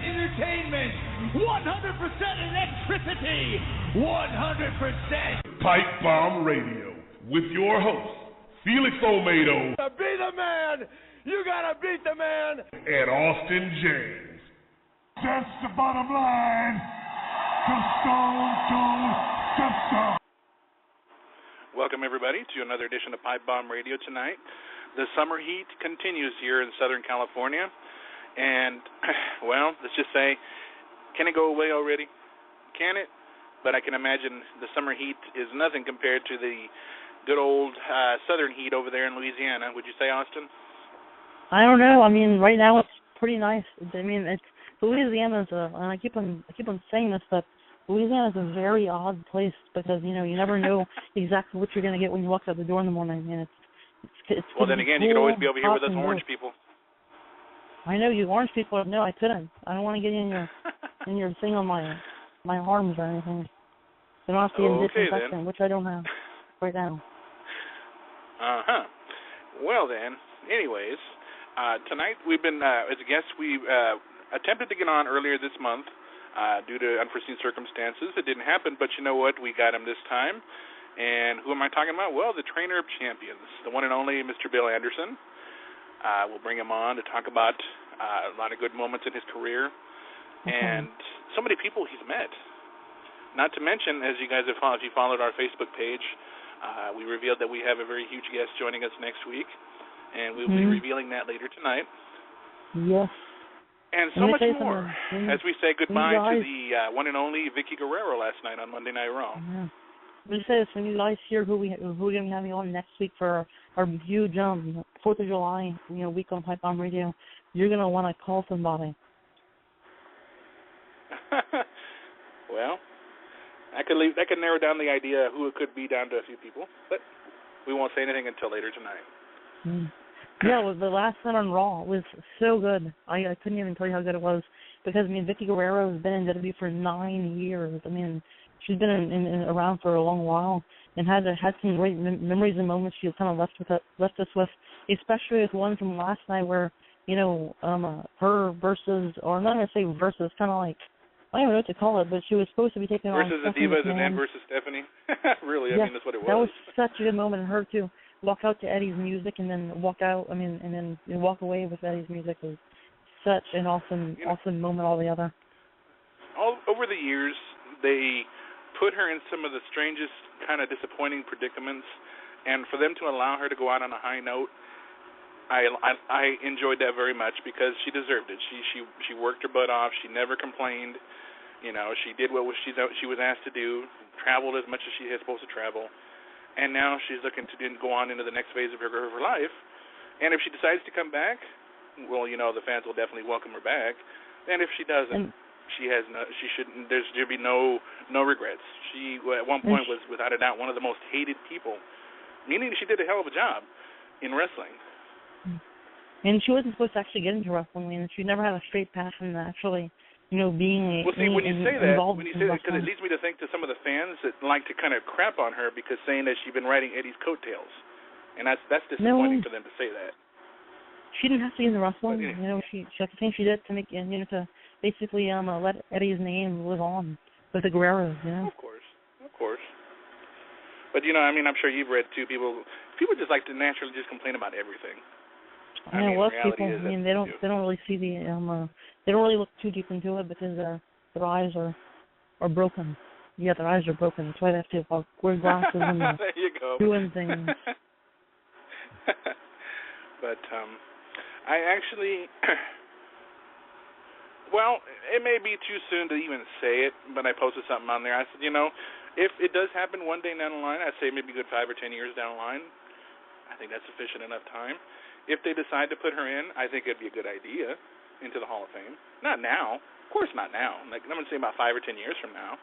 entertainment, 100% electricity, 100% Pipebomb Radio with your host, Felix Olmedo. To be the man, you gotta beat the man. And Austin James. That's the bottom line. From stone to stone. Welcome, everybody, to another edition of Pipebomb Radio tonight. The summer heat continues here in Southern California. And, well, let's just say, can it go away already? Can it? But I can imagine the summer heat is nothing compared to the good old southern heat over there in Louisiana. Would you say, Austin? I don't know. I mean, right now it's pretty nice. I mean, Louisiana's and I keep on saying this, but Louisiana's a very odd place because, you know, you never know exactly what you're going to get when you walk out the door in the morning. I mean, it's well, then again, you could always be over here with us orange people. I know you orange people. No, I couldn't. I don't want to get in your thing on my arms or anything. You don't have to get disinfectant, which I don't have right now. Well then, anyways, tonight we've been as a guest. We attempted to get on earlier this month due to unforeseen circumstances. It didn't happen, but you know what? We got him this time. And who am I talking about? Well, the trainer of champions, the one and only Mr. Bill Anderson. We'll bring him on to talk about a lot of good moments in his career and so many people he's met. Not to mention, as you guys have followed, if you followed our Facebook page, we revealed that we have a very huge guest joining us next week, and we'll be revealing that later tonight. Yes. And so much more as we say goodbye to the one and only Vicky Guerrero last night on Monday Night Raw. Yeah. Let me say this, when you guys hear who we're going to be having on next week for our huge 4th of July week on Pipebomb Radio, you're going to want to call somebody. Well, I could narrow down the idea who it could be down to a few people, but we won't say anything until later tonight. Yeah, well, the last night on Raw was so good. I couldn't even tell you how good it was because, I mean, Vicky Guerrero has been in WWE for 9 years. I mean, she's been around for a long while and had some great memories and moments she kind of left us with, especially with one from last night where, her versus, or I'm not going to say versus, kind of like, I don't even know what to call it, but she was supposed to be taking on versus the Divas and then versus Stephanie. Really, yeah, I mean, that's what it was. That was such a good moment, and her to walk out to Eddie's music and then walk away with Eddie's music was such an awesome moment altogether. All over the years, they put her in some of the strangest, kind of disappointing predicaments, and for them to allow her to go out on a high note, I enjoyed that very much because she deserved it. She worked her butt off. She never complained. You know, she did what she was asked to do, traveled as much as she was supposed to travel, and now she's looking to go on into the next phase of her life. And if she decides to come back, well, the fans will definitely welcome her back. And if she doesn't, there'll be no regrets. She at one point was without a doubt one of the most hated people, meaning she did a hell of a job in wrestling. And she wasn't supposed to actually get into wrestling, and she never had a straight path from actually, being well, see, when you say that, because it leads me to think to some of the fans that like to kind of crap on her because saying that she's been riding Eddie's coattails, and that's disappointing for them to say that. She didn't have to get into wrestling. But, I think she did to make to basically let Eddie's name live on with the Guerreros. Of course. But I'm sure you've read too. People just like to naturally just complain about everything. I know most people. They don't really see the they don't really look too deep into it because their eyes are broken. Yeah, their eyes are broken. That's why they have to wear glasses and there you go. doing things. But I actually, well, it may be too soon to even say it, but I posted something on there. I said, if it does happen one day down the line, I'd say maybe a good 5 or 10 years down the line. I think that's sufficient enough time. If they decide to put her in, I think it'd be a good idea into the Hall of Fame. Not now. Of course not now. Like, I'm going to say about 5 or 10 years from now.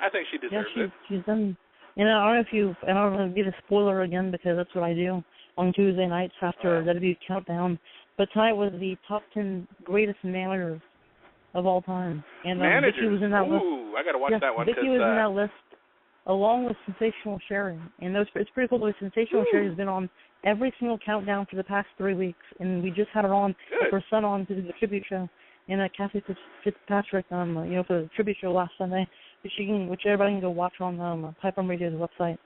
I think she deserves it. She's done. I don't know if I don't want to be the spoiler again because that's what I do on Tuesday nights after WWE Countdown. But tonight was the top 10 greatest managers of all time. And managers? Vicky was in that list. Ooh, I got to watch that one. Vicky was in that list. along with Sensational Sherry. And it's pretty cool because Sensational Sherry has been on every single countdown for the past 3 weeks, and we just had her on, her son on to do the tribute show, and Kathy Fitzpatrick, for the tribute show last Sunday, which everybody can go watch on Pipebomb Radio's website.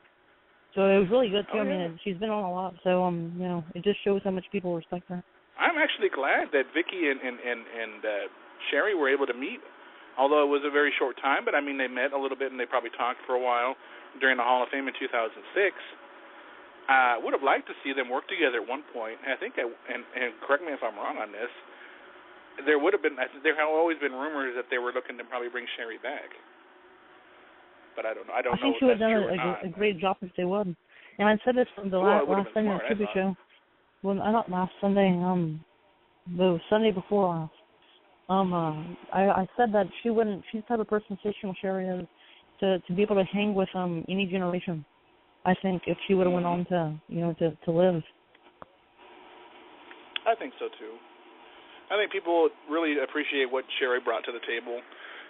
So it was really good too. I mean, she's been on a lot, so it just shows how much people respect her. I'm actually glad that Vicky and Sherry were able to meet, although it was a very short time. But I mean, they met a little bit and they probably talked for a while during the Hall of Fame in 2006. I would have liked to see them work together at one point. I think, and correct me if I'm wrong on this, there have always been rumors that they were looking to probably bring Sherry back. But I don't know. I think she would have done a great job if they would. And I said this from the last Sunday on the tribute show. Well, not last Sunday. The Sunday before last. I said that she's the type of person Sensational Sherry is to be able to hang with any generation. I think if she would have went on to live. I think so too. I think people really appreciate what Sherry brought to the table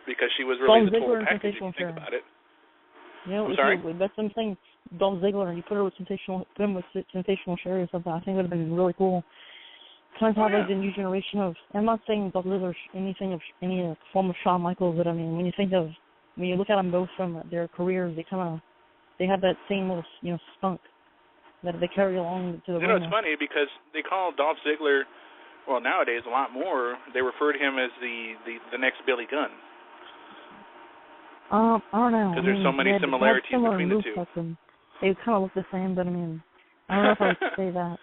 because she was really the total package. If you think about it. I'm sorry? That's what I'm saying. Dolph Ziggler, you put him with Sensational Sherry or something. I think it would have been really cool. Kind of have the new generation of. I'm not saying Dolph Ziggler anything of any form of Shawn Michaels, but I mean when you look at them both from their careers, they have that same little spunk that they carry along to the ring. It's funny because they call Dolph Ziggler, well nowadays a lot more. They refer to him as the next Billy Gunn. I don't know. Because there's so many similarities between the two. They kind of look the same, but I mean, I don't know if I would say that.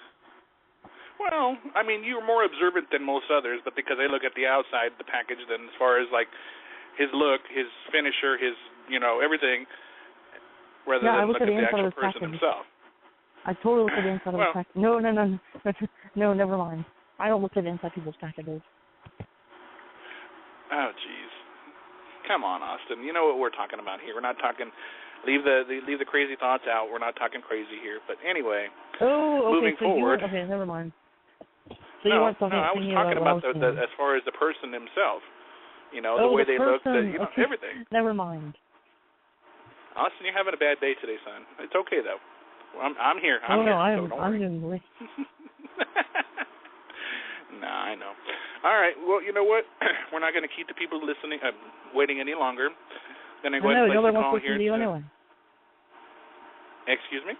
Well, I mean, you're more observant than most others, but because they look at the outside, the package, then as far as like his look, his finisher, his everything, rather than look at the actual person himself. I totally look at the inside of the package. No, never mind. I don't look at the inside people's packages. Oh, jeez. Come on, Austin. You know what we're talking about here. We're not talking. Leave the crazy thoughts out. We're not talking crazy here. But anyway, moving forward. Okay, never mind. So I was talking about as far as the person himself. The way they look, everything. Never mind. Austin, you're having a bad day today, son. It's okay though. I'm here. I'm doing great. Nah, I know. All right. Well, you know what? We're not going to keep the people listening, waiting any longer. Then I go ahead and place the call here. Anyway. Excuse me?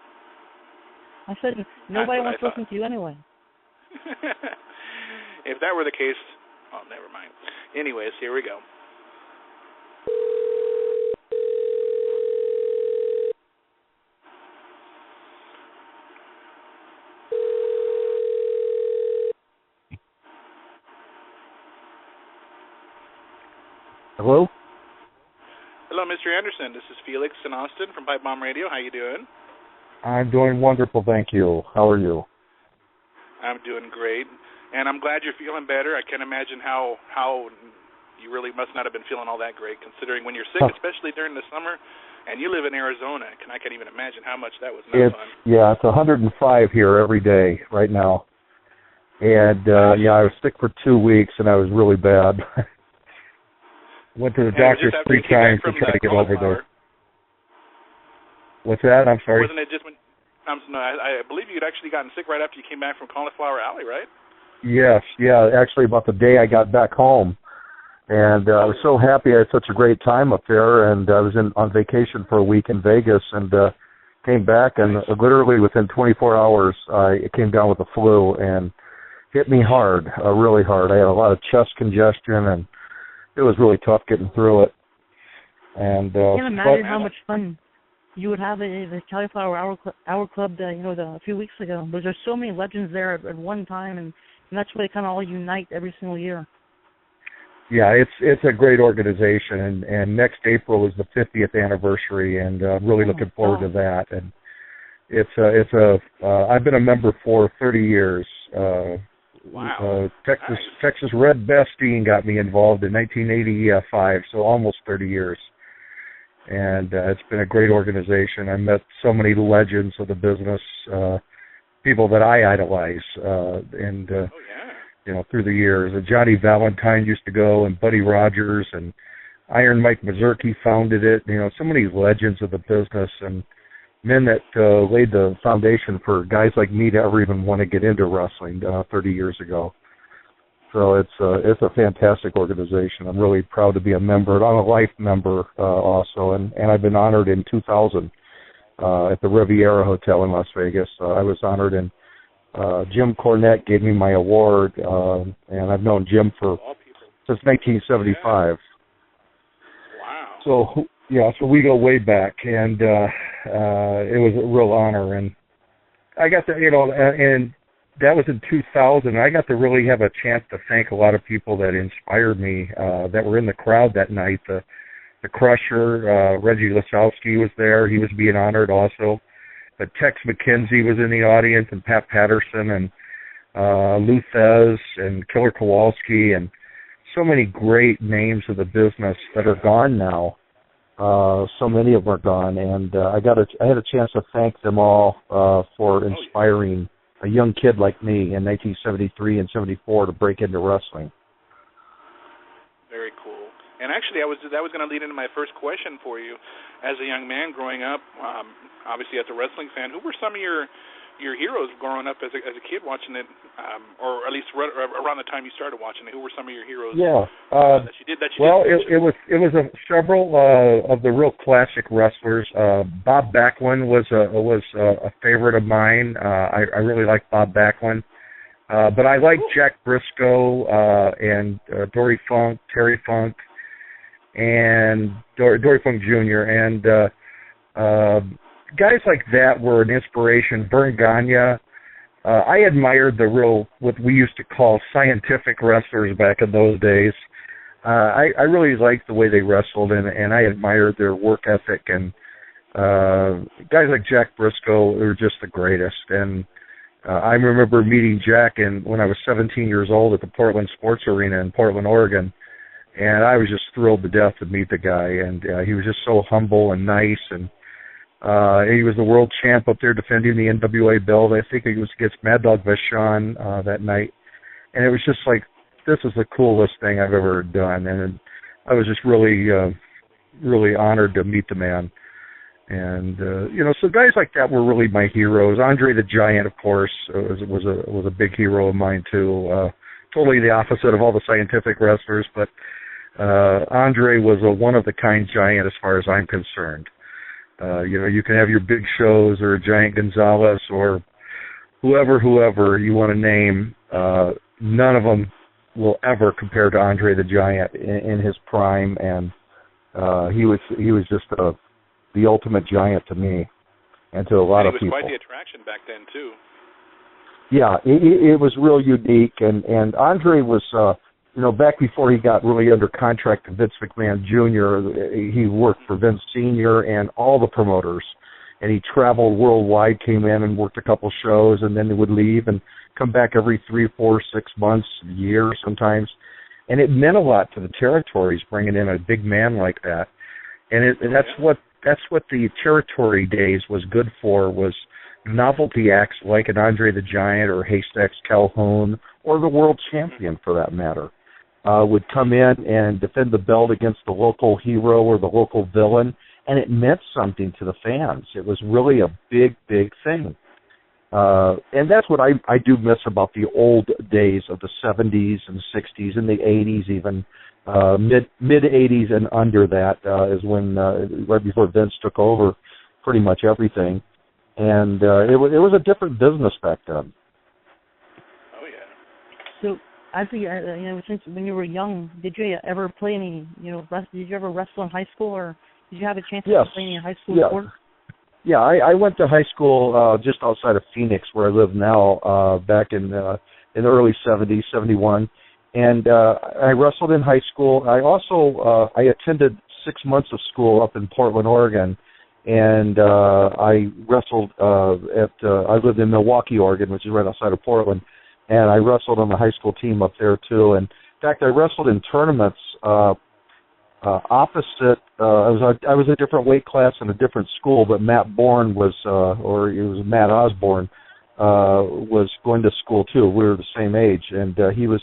I said nobody wants to listen to you anyway. If that were the case, never mind. Anyways, here we go. Hello? Hello, Mr. Anderson. This is Felix in Austin from Pipebomb Radio. How you doing? I'm doing wonderful, thank you. How are you? I'm doing great, and I'm glad you're feeling better. I can't imagine how you really must not have been feeling all that great, considering when you're sick, especially during the summer, and you live in Arizona. I can't even imagine how much that was not fun. Yeah, it's 105 here every day right now. And, I was sick for 2 weeks, and I was really bad. Went to the doctor 3 times to try to get over there. What's that? I'm sorry. Wasn't it just when? I believe you'd actually gotten sick right after you came back from Cauliflower Alley, right? Yes, yeah. Actually, about the day I got back home, and I was so happy. I had such a great time up there, and I was on vacation for a week in Vegas, and came back, and literally within 24 hours, I came down with the flu and hit me hard, really hard. I had a lot of chest congestion, and it was really tough getting through it. And I can't imagine how much fun you would have at the Cauliflower Hour Club, a few weeks ago. But there's so many legends there at one time, and that's where they kind of all unite every single year. Yeah, it's a great organization, and next April is the 50th anniversary, and I'm really looking forward to that. And I've been a member for 30 years. Wow. Texas Red Bastine got me involved in 1985, so almost 30 years. And it's been a great organization. I met so many legends of the business, people that I idolize, through the years. Johnny Valentine used to go, and Buddy Rogers, and Iron Mike Mazurki founded it. You know, so many legends of the business and men that laid the foundation for guys like me to ever even want to get into wrestling 30 years ago. So it's a fantastic organization. I'm really proud to be a member. I'm a life member also, and I've been honored in 2000 at the Riviera Hotel in Las Vegas. I was honored, and Jim Cornette gave me my award, and I've known Jim since 1975. Wow. So yeah, so we go way back, and it was a real honor, and I got to, and that was in 2000. I got to really have a chance to thank a lot of people that inspired me that were in the crowd that night. The Crusher, Reggie Lasowski was there. He was being honored also. But Tex McKenzie was in the audience, and Pat Patterson, and Lou Thez, and Killer Kowalski, and so many great names of the business that are gone now. So many of them are gone, and I had a chance to thank them all for inspiring a young kid like me in 1973 and 74 to break into wrestling. Very cool. And actually, that was going to lead into my first question for you. As a young man growing up, obviously as a wrestling fan, who were some of your heroes growing up as a kid watching it, or at least around the time you started watching it? Who were some of your heroes? Yeah. That you did. It was several of the real classic wrestlers. Bob Backlund was a favorite of mine. I really liked Bob Backlund, but I liked Jack Briscoe and Dory Funk, Terry Funk, and Dory Funk Jr. and guys like that were an inspiration. Vern Gagne. I admired what we used to call scientific wrestlers back in those days. I really liked the way they wrestled, and I admired their work ethic. And guys like Jack Briscoe were just the greatest. And I remember meeting Jack when I was 17 years old at the Portland Sports Arena in Portland, Oregon. And I was just thrilled to death to meet the guy. And he was just so humble and nice. And he was the world champ up there defending the NWA belt. I think he was against Mad Dog Vachon that night. And it was just like, this is the coolest thing I've ever done. And I was just really, really honored to meet the man. And, so guys like that were really my heroes. Andre the Giant, of course, was a big hero of mine, too. Totally the opposite of all the scientific wrestlers, but Andre was a one-of-the-kind giant as far as I'm concerned. You can have your big shows or Giant Gonzalez or whoever you want to name. None of them will ever compare to Andre the Giant in his prime, and he was just the ultimate giant to me and to a lot of people. He was quite the attraction back then too. Yeah, it was real unique, and Andre was, back before he got really under contract to Vince McMahon Jr., he worked for Vince Sr. and all the promoters, and he traveled worldwide, came in and worked a couple shows, and then he would leave and come back every 3, 4, 6 months, a year sometimes, and it meant a lot to the territories bringing in a big man like that, and that's what the territory days was good for, was novelty acts like an Andre the Giant or Haystacks Calhoun or the world champion, for that matter, would come in and defend the belt against the local hero or the local villain, and it meant something to the fans. It was really a big, big thing. And that's what I do miss about the old days of the 70s and 60s and the 80s even. Mid-80s and under that is when, right before Vince took over pretty much everything. And it was a different business back then. Oh, yeah. So, I think, since when you were young, did you ever play any, did you ever wrestle in hy school, or did you have a chance to play any high school sport? Yeah, I went to high school just outside of Phoenix, where I live now, back in the early 70s, 71. And I wrestled in high school. I also I attended 6 months of school up in Portland, Oregon, and I wrestled I lived in Milwaukee, Oregon, which is right outside of Portland, and I wrestled on the high school team up there too. And in fact, I wrestled in tournaments opposite. I was a different weight class in a different school, but Matt Bourne was, or it was Matt Osborne, was going to school too. We were the same age, and he was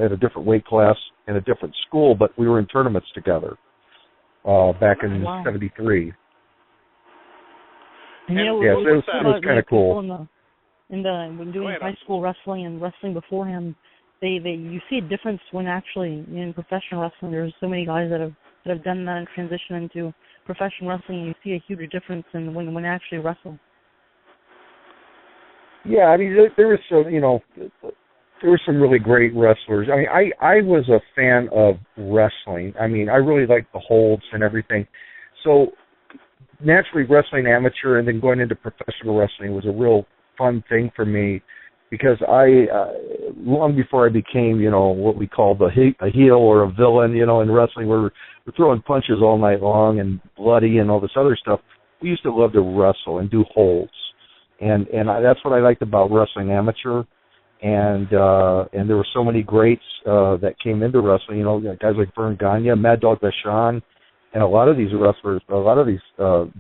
at a different weight class in a different school, but we were in tournaments together back in '73. And it was kind of cool. When doing high school wrestling and wrestling before him, you see a difference when actually in professional wrestling. There's so many guys that have done that and transitioned into professional wrestling, and you see a huge difference in when they actually wrestle. Yeah, I mean, there was there were some really great wrestlers. I mean, I was a fan of wrestling. I mean, I really liked the holds and everything. So naturally, wrestling amateur and then going into professional wrestling was a real fun thing for me, because long before I became, what we call a heel or a villain, in wrestling, where we're throwing punches all night long and bloody and all this other stuff, we used to love to wrestle and do holds. And that's what I liked about wrestling amateur. And there were so many greats that came into wrestling, guys like Vern Gagne, Mad Dog Vachon, and a lot of these wrestlers, a lot of these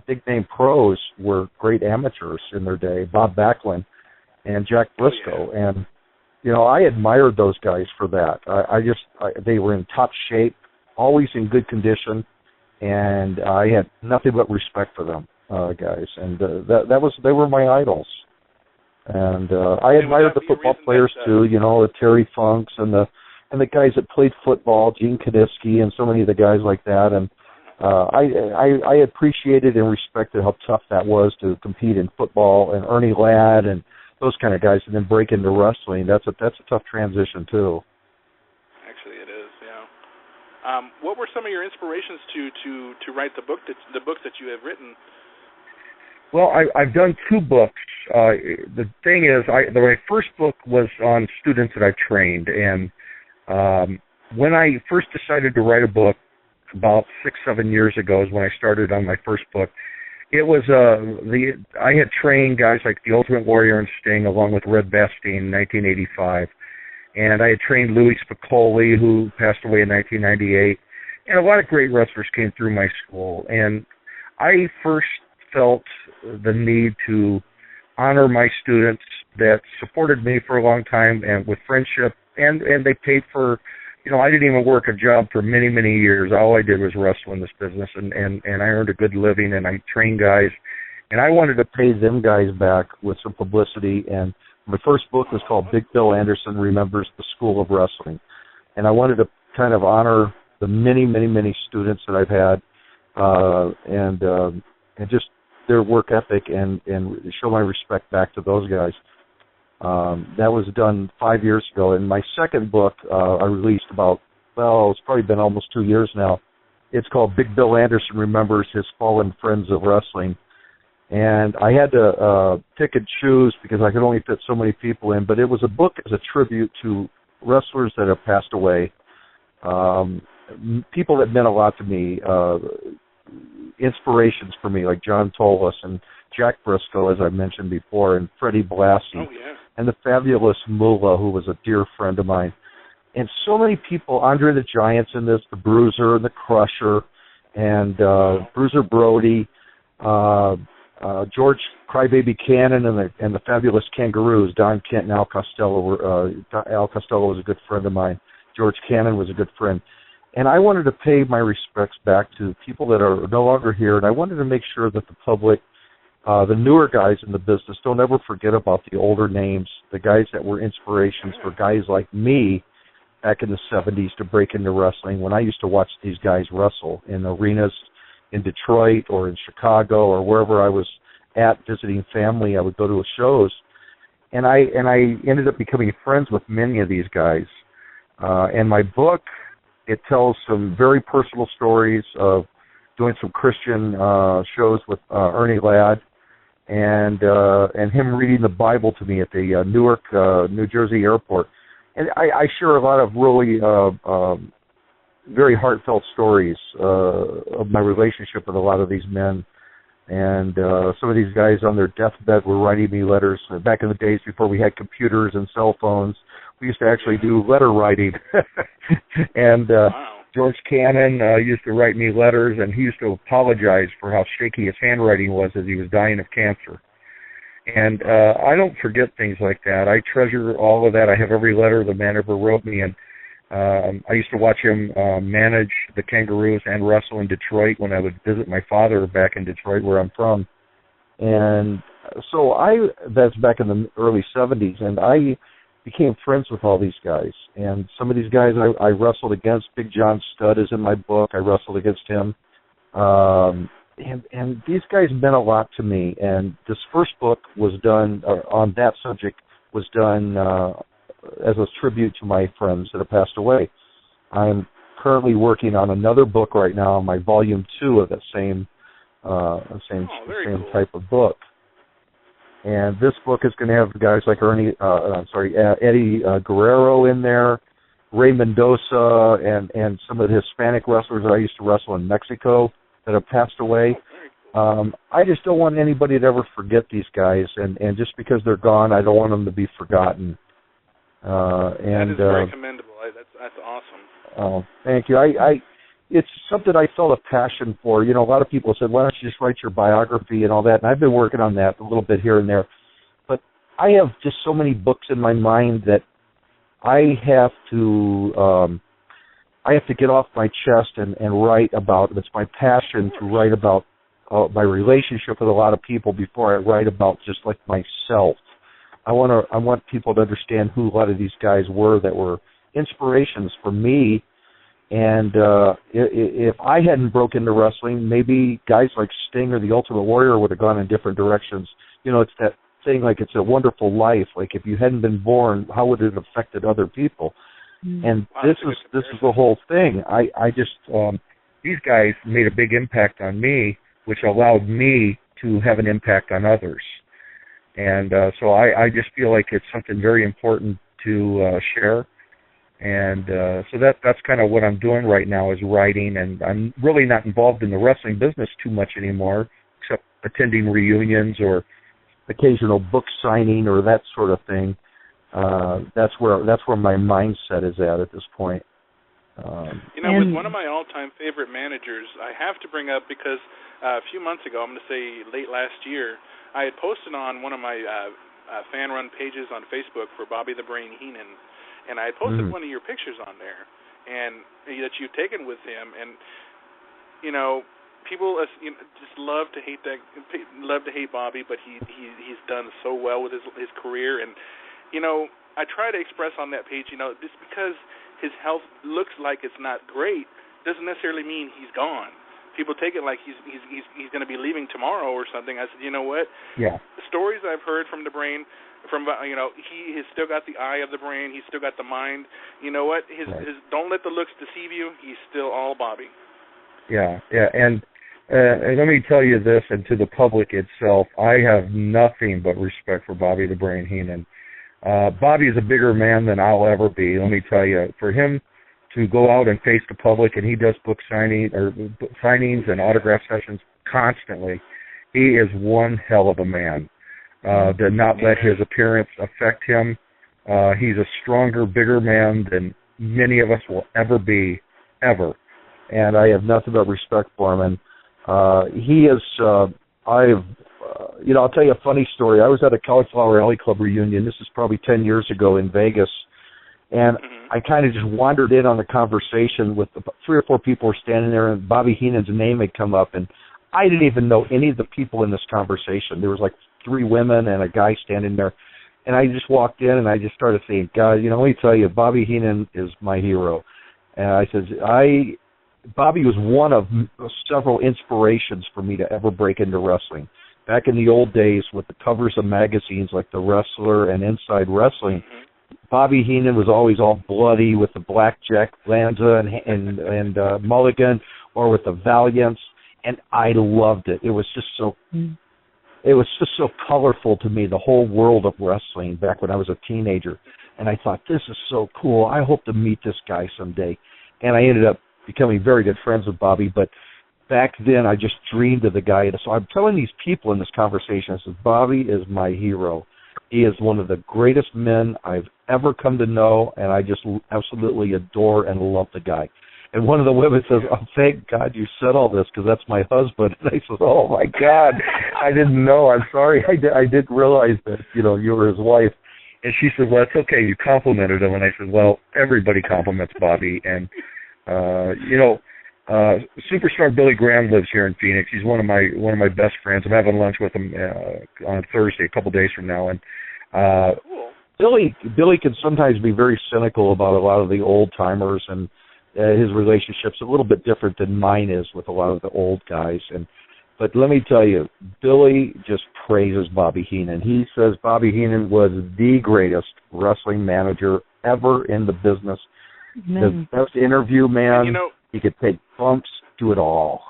big-name pros were great amateurs in their day, Bob Backlund and Jack Briscoe. And, I admired those guys for that. They were in top shape, always in good condition, and I had nothing but respect for them, guys. And they were my idols. And I admired the football players too, the Terry Funks and the guys that played football, Gene Kaniski and so many of the guys like that. And I appreciated and respected how tough that was to compete in football, and Ernie Ladd and those kind of guys, and then break into wrestling. That's a tough transition too. Actually, it is. Yeah. What were some of your inspirations to write the books that you have written? Well, I've done 2 books. The thing is, my first book was on students that I've trained, and when I first decided to write a book about 6-7 years ago is when I started on my first book. It was I had trained guys like the Ultimate Warrior and Sting, along with Red Bastien in 1985, and I had trained Louis Spicoli, who passed away in 1998, and a lot of great wrestlers came through my school. And I first felt the need to honor my students that supported me for a long time and with friendship, and they paid for, I didn't even work a job for many, many years. All I did was wrestle in this business, and I earned a good living, and I trained guys, and I wanted to pay them guys back with some publicity. And my first book was called Big Bill Anderson Remembers the School of Wrestling, and I wanted to kind of honor the many, many, many students that I've had, and just their work ethic, and show my respect back to those guys. That was done 5 years ago. And my second book I released it's probably been almost 2 years now. It's called Big Bill Anderson Remembers His Fallen Friends of Wrestling. And I had to pick and choose because I could only fit so many people in, but it was a book as a tribute to wrestlers that have passed away, people that meant a lot to me, inspirations for me, like John Tolos and Jack Briscoe, as I mentioned before, and Freddie Blassie, and the fabulous Moolah, who was a dear friend of mine. And so many people, Andre the Giant's in this, the Bruiser and the Crusher, and Bruiser Brody, George Crybaby Cannon, and the fabulous Kangaroos, Don Kent and Al Costello. Al Costello was a good friend of mine. George Cannon was a good friend. And I wanted to pay my respects back to people that are no longer here, and I wanted to make sure that the public, the newer guys in the business, don't ever forget about the older names, the guys that were inspirations for guys like me back in the 70s to break into wrestling, when I used to watch these guys wrestle in arenas in Detroit or in Chicago or wherever I was at visiting family. I would go to shows, and I ended up becoming friends with many of these guys. And my book, it tells some very personal stories of doing some Christian shows with Ernie Ladd, and him reading the Bible to me at the Newark, New Jersey airport. And I share a lot of really very heartfelt stories of my relationship with a lot of these men. And some of these guys on their deathbed were writing me letters. Back in the days before we had computers and cell phones, we used to actually do letter writing. And George Cannon used to write me letters, and he used to apologize for how shaky his handwriting was as he was dying of cancer. And I don't forget things like that. I treasure all of that. I have every letter the man ever wrote me, and I used to watch him manage the Kangaroos and wrestle in Detroit when I would visit my father back in Detroit, where I'm from. And so that's back in the early 70s, and I became friends with all these guys. And some of these guys I wrestled against. Big John Studd is in my book. I wrestled against him. And these guys meant a lot to me. And this first book was done, on that subject, was done as a tribute to my friends that have passed away. I'm currently working on another book right now, my volume 2 of the same cool. type of book. And this book is going to have guys like Eddie Guerrero in there, Ray Mendoza, and some of the Hispanic wrestlers that I used to wrestle in Mexico that have passed away. I just don't want anybody to ever forget these guys, and just because they're gone, I don't want them to be forgotten. That is very commendable. That's awesome. Oh, thank you. It's something I felt a passion for. You know, a lot of people said, why don't you just write your biography and all that? And I've been working on that a little bit here and there. But I have just so many books in my mind that I have to get off my chest and write about. It's my passion to write about my relationship with a lot of people before I write about just like myself. I want people to understand who a lot of these guys were that were inspirations for me. And if I hadn't broken into wrestling, maybe guys like Sting or the Ultimate Warrior would have gone in different directions. You know, it's that thing like It's a Wonderful Life. Like if you hadn't been born, how would it have affected other people? And this is the whole thing. I just these guys made a big impact on me, which allowed me to have an impact on others. And so I just feel like it's something very important to share. And so that's kind of what I'm doing right now is writing, and I'm really not involved in the wrestling business too much anymore, except attending reunions or occasional book signing or that sort of thing. That's where my mindset is at this point. With one of my all-time favorite managers, I have to bring up because a few months ago, I'm going to say late last year, I had posted on one of my fan-run pages on Facebook for Bobby the Brain Heenan. And I posted one of your pictures on there, and that you've taken with him. And people just love to hate Bobby, but he's done so well with his career. And I try to express on that page, just because his health looks like it's not great doesn't necessarily mean he's gone. People take it like he's going to be leaving tomorrow or something. I said, you know what? Yeah. The stories I've heard from the Brain. He has still got the eye of the Brain. He's still got the mind. You know what? His don't let the looks deceive you. He's still all Bobby. Yeah. And let me tell you this, and to the public itself, I have nothing but respect for Bobby the Brain Heenan. Bobby is a bigger man than I'll ever be. Let me tell you, for him to go out and face the public, and he does book signings and autograph sessions constantly. He is one hell of a man. To not let his appearance affect him. He's a stronger, bigger man than many of us will ever be, ever. And I have nothing but respect for him. And he is, I'll tell you a funny story. I was at a Cauliflower Alley Club reunion. This is probably 10 years ago in Vegas. And I kind of just wandered in on the conversation with 3 or 4 people were standing there, and Bobby Heenan's name had come up. And I didn't even know any of the people in this conversation. There was like 3 women and a guy standing there. And I just walked in and I just started saying, God, let me tell you, Bobby Heenan is my hero. And I said, Bobby was one of several inspirations for me to ever break into wrestling. Back in the old days with the covers of magazines like The Wrestler and Inside Wrestling, Bobby Heenan was always all bloody with the blackjack Lanza and mulligan, or with the Valiants. And I loved it. It was just so colorful to me, the whole world of wrestling back when I was a teenager. And I thought, this is so cool. I hope to meet this guy someday. And I ended up becoming very good friends with Bobby. But back then, I just dreamed of the guy. And so I'm telling these people in this conversation, I said, Bobby is my hero. He is one of the greatest men I've ever come to know, and I just absolutely adore and love the guy. And one of the women says, "Oh, thank God you said all this, because that's my husband." And I said, "Oh my God, I didn't know. I'm sorry. I didn't realize that you were his wife." And she said, "Well, it's okay. You complimented him." And I said, "Well, everybody compliments Bobby." And superstar Billy Graham lives here in Phoenix. He's one of my best friends. I'm having lunch with him on Thursday, a couple days from now. And cool. Billy can sometimes be very cynical about a lot of the old timers, and his relationship's a little bit different than mine is with a lot of the old guys. But let me tell you, Billy just praises Bobby Heenan. He says Bobby Heenan was the greatest wrestling manager ever in the business. The best interview man. And, he could take bumps, do it all.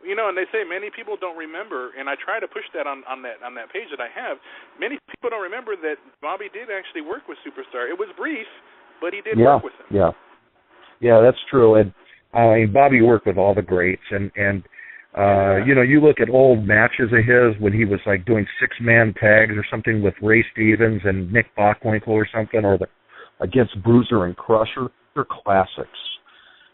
And they say many people don't remember, and I try to push that on that page that I have. Many people don't remember that Bobby did actually work with Superstar. It was brief, but he did work with him. Yeah, that's true. And I mean, Bobby worked with all the greats, and you look at old matches of his when he was like doing 6-man tags or something with Ray Stevens and Nick Bockwinkel or something, or against Bruiser and Crusher. They're classics.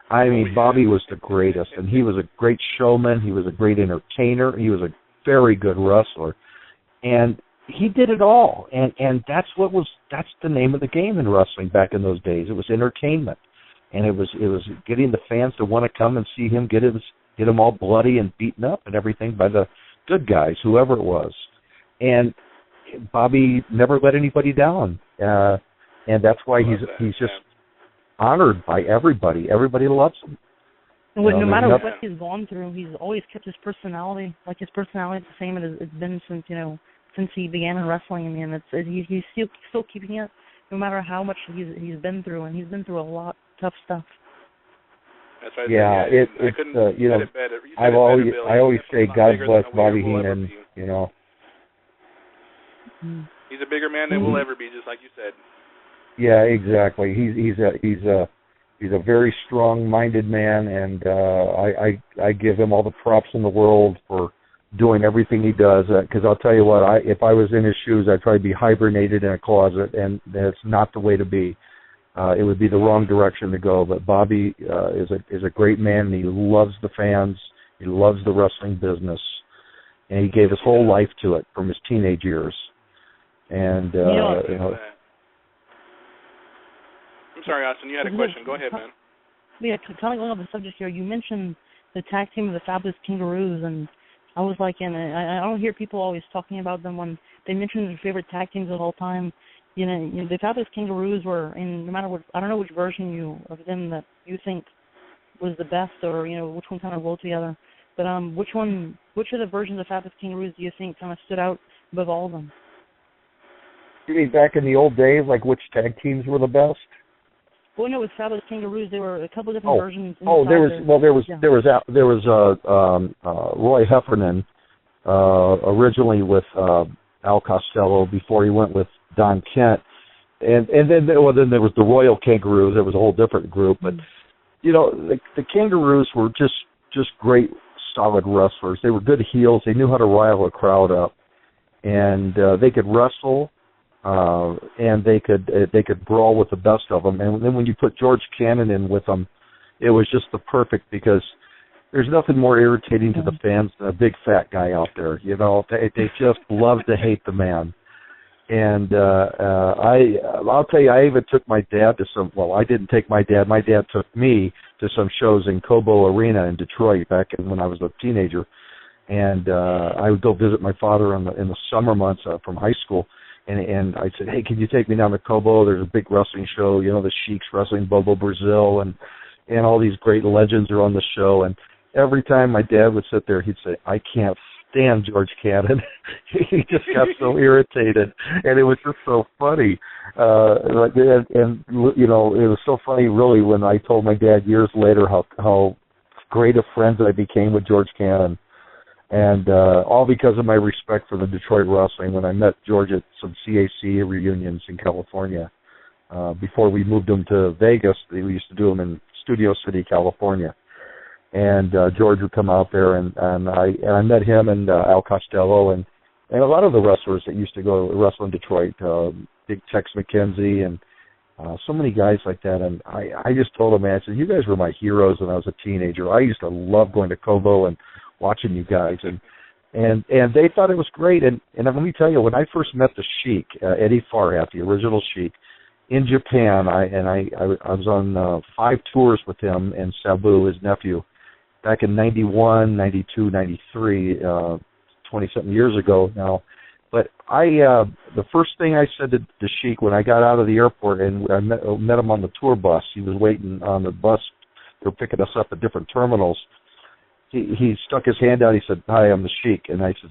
I mean, Bobby was the greatest, and he was a great showman. He was a great entertainer. He was a very good wrestler, and he did it all. And that's the name of the game in wrestling back in those days. It was entertainment, and it was getting the fans to want to come and see him get him all bloody and beaten up and everything by the good guys, whoever it was. And Bobby never let anybody down, and that's why he's just honored by everybody. Everybody loves him. No matter what he's gone through, he's always kept his personality. Like, his personality is the same as it's been since he began in wrestling. I mean, he's still keeping it, no matter how much he's been through, and he's been through a lot of tough stuff. That's right. Yeah, I always say God bless Bobby Heenan. He's a bigger man than we'll ever be, just like you said. Yeah, exactly. He's a very strong-minded man, and I give him all the props in the world for doing everything he does. Because I'll tell you what, if I was in his shoes, I'd probably be hibernated in a closet, and that's not the way to be. It would be the wrong direction to go. But Bobby is a great man, and he loves the fans. He loves the wrestling business, and he gave his whole life to it from his teenage years. And I'm sorry, Austin, you had a question. Go ahead, man. Yeah, kind of going off the subject here, you mentioned the tag team of the Fabulous Kangaroos, and I was like, I don't hear people always talking about them when they mention their favorite tag teams of all time. The Fabulous Kangaroos were, no matter what, I don't know which version of them that you think was the best, or which one kind of rolled together, but which of the versions of Fabulous Kangaroos do you think kind of stood out above all of them? You mean back in the old days, like which tag teams were the best? Well, no, with Fabulous Kangaroos, there were a couple of different versions. There was Roy Heffernan originally with Al Costello before he went with Don Kent, and then there was the Royal Kangaroos. There was a whole different group, but the Kangaroos were just great, solid wrestlers. They were good heels. They knew how to rile a crowd up, and they could wrestle. And they could brawl with the best of them. And then when you put George Cannon in with them, it was just the perfect, because there's nothing more irritating to the fans than a big fat guy out there. They just love to hate the man. And I'll tell you, I even took my dad to some. Well, I didn't take my dad. My dad took me to some shows in Cobo Arena in Detroit back when I was a teenager. And I would go visit my father in the summer months from high school. And I said, hey, can you take me down to Cobo? There's a big wrestling show. The Sheik's wrestling Bobo Brazil, and all these great legends are on the show. And every time my dad would sit there, he'd say, I can't stand George Cannon. He just got so irritated, and it was just so funny. And it was so funny, really, when I told my dad years later how great of friends I became with George Cannon. And all because of my respect for the Detroit wrestling. When I met George at some CAC reunions in California, before we moved him to Vegas, we used to do them in Studio City, California. And George would come out there, and I met him and Al Costello and a lot of the wrestlers that used to go wrestle in Detroit, Big Tex McKenzie and So many guys like that, and I just told them, man, I said, you guys were my heroes when I was a teenager. I used to love going to Kobo and watching you guys, and they thought it was great. And let me tell you, when I first met the Sheik, Eddie Farhat, the original Sheik, in Japan, I was on 5 tours with him and Sabu, his nephew, back in 91, 92, 93, 20-something years ago now. But the first thing I said to the Sheik when I got out of the airport and I met him on the tour bus, he was waiting on the bus. They were picking us up at different terminals. He stuck his hand out. He said, "Hi, I'm the Sheik." And I said,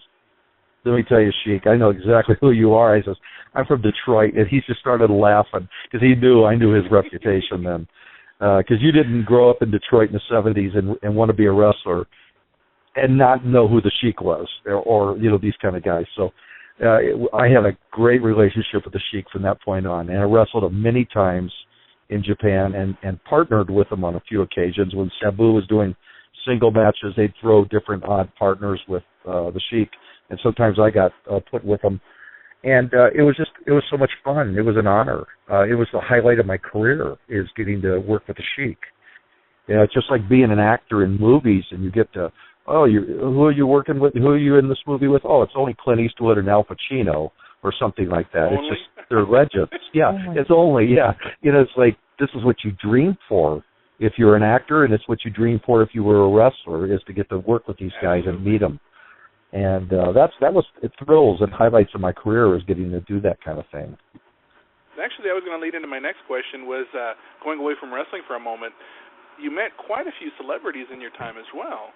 "Let me tell you, Sheik, I know exactly who you are." I says, "I'm from Detroit." And he just started laughing because I knew his reputation then. Because you didn't grow up in Detroit in the 70s and want to be a wrestler and not know who the Sheik was or these kind of guys. So I had a great relationship with the Sheik from that point on. And I wrestled him many times in Japan and partnered with him on a few occasions. When Sabu was doing single matches, they'd throw different odd partners with the Sheik. And sometimes I got put with him. And it was so much fun. It was an honor. It was the highlight of my career, is getting to work with the Sheik. It's just like being an actor in movies, and you get to, who are you working with? Who are you in this movie with? Oh, it's only Clint Eastwood and Al Pacino or something like that. Only? It's just, they're legends. Yeah, it's only, yeah. It's like, this is what you dream for if you're an actor, and it's what you dream for if you were a wrestler, is to get to work with these guys and meet them. And that was thrills and highlights of my career, was getting to do that kind of thing. Actually, I was going to lead into my next question, was going away from wrestling for a moment. You met quite a few celebrities in your time as well.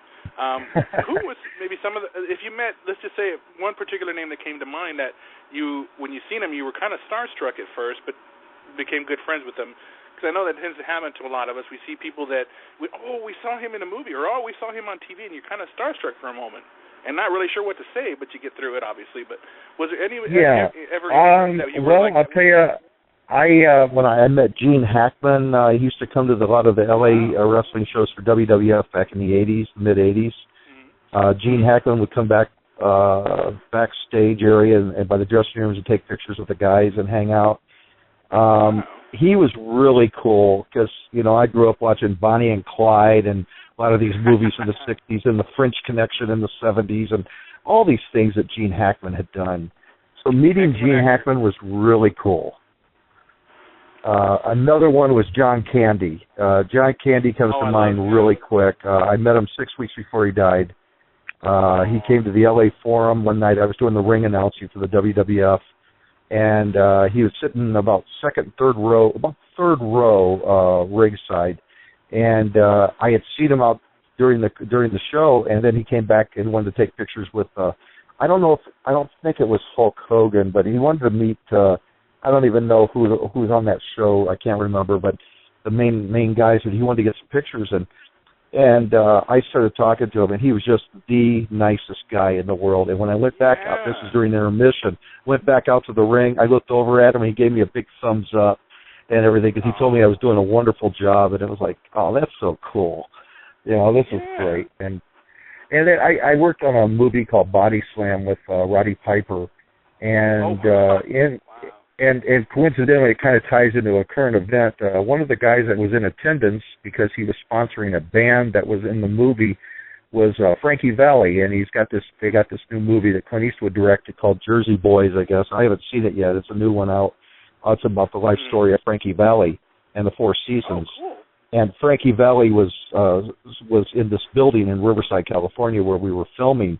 Who was maybe some of the, if you met, let's just say one particular name that came to mind that when you seen him, you were kind of starstruck at first, but became good friends with them? Because I know that tends to happen to a lot of us. We see people that, we saw him in a movie, or we saw him on TV, and you're kind of starstruck for a moment. And not really sure what to say, but you get through it, obviously. But was there any ever that you were like? I'll tell you, when I met Gene Hackman, he used to come to a lot of the LA wrestling shows for WWF back in the 80s, mid-80s. Mm-hmm. Gene Hackman would come back backstage area and by the dressing rooms and take pictures with the guys and hang out. He was really cool because, I grew up watching Bonnie and Clyde and a lot of these movies in the 60s and the French Connection in the 70s and all these things that Gene Hackman had done. So meeting Gene Hackman was really cool. Another one was John Candy. John Candy comes to mind really quick. I met him 6 weeks before he died. He came to the LA Forum one night. I was doing the ring announcing for the WWF, and he was sitting about third row ringside. And I had seen him out during the show, and then he came back and wanted to take pictures with. I don't think it was Hulk Hogan, but he wanted to meet. I don't even know who was on that show. I can't remember, but the main guys. And he wanted to get some pictures, and I started talking to him, and he was just the nicest guy in the world. And when I went back out, this was during intermission, went back out to the ring. I looked over at him, and he gave me a big thumbs up and everything, because he told me I was doing a wonderful job, and it was like, oh, that's so cool. This is great. And then I worked on a movie called Body Slam with Roddy Piper, and and coincidentally, it kind of ties into a current event. One of the guys that was in attendance, because he was sponsoring a band that was in the movie, was Frankie Valli, and they got this new movie that Clint Eastwood directed called Jersey Boys, I guess. I haven't seen it yet. It's a new one out. It's about the life story of Frankie Valli and the Four Seasons. Oh, cool. And Frankie Valli was in this building in Riverside, California, where we were filming,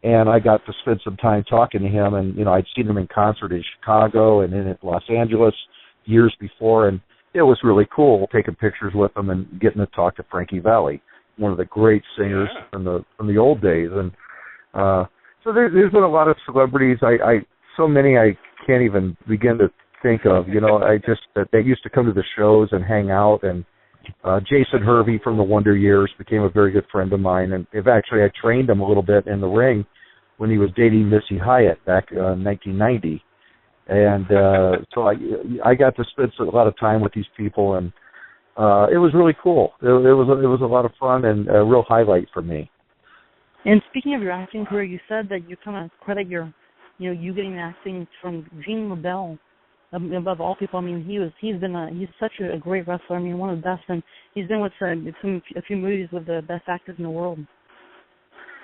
and I got to spend some time talking to him. And I'd seen him in concert in Chicago and in Los Angeles years before, and it was really cool taking pictures with him and getting to talk to Frankie Valli, one of the great singers from the old days. And so there's been a lot of celebrities. So many I can't even begin to think of. That they used to come to the shows and hang out. And Jason Hervey from the Wonder Years became a very good friend of mine. And actually, I trained him a little bit in the ring when he was dating Missy Hyatt back in 1990. And so I got to spend a lot of time with these people, and it was really cool. It was a lot of fun and a real highlight for me. And speaking of your acting career, you said that you kind of credit you getting acting from Gene LaBelle. above all people. I mean, he's such a great wrestler. I mean, one of the best, and he's been with a few movies with the best actors in the world.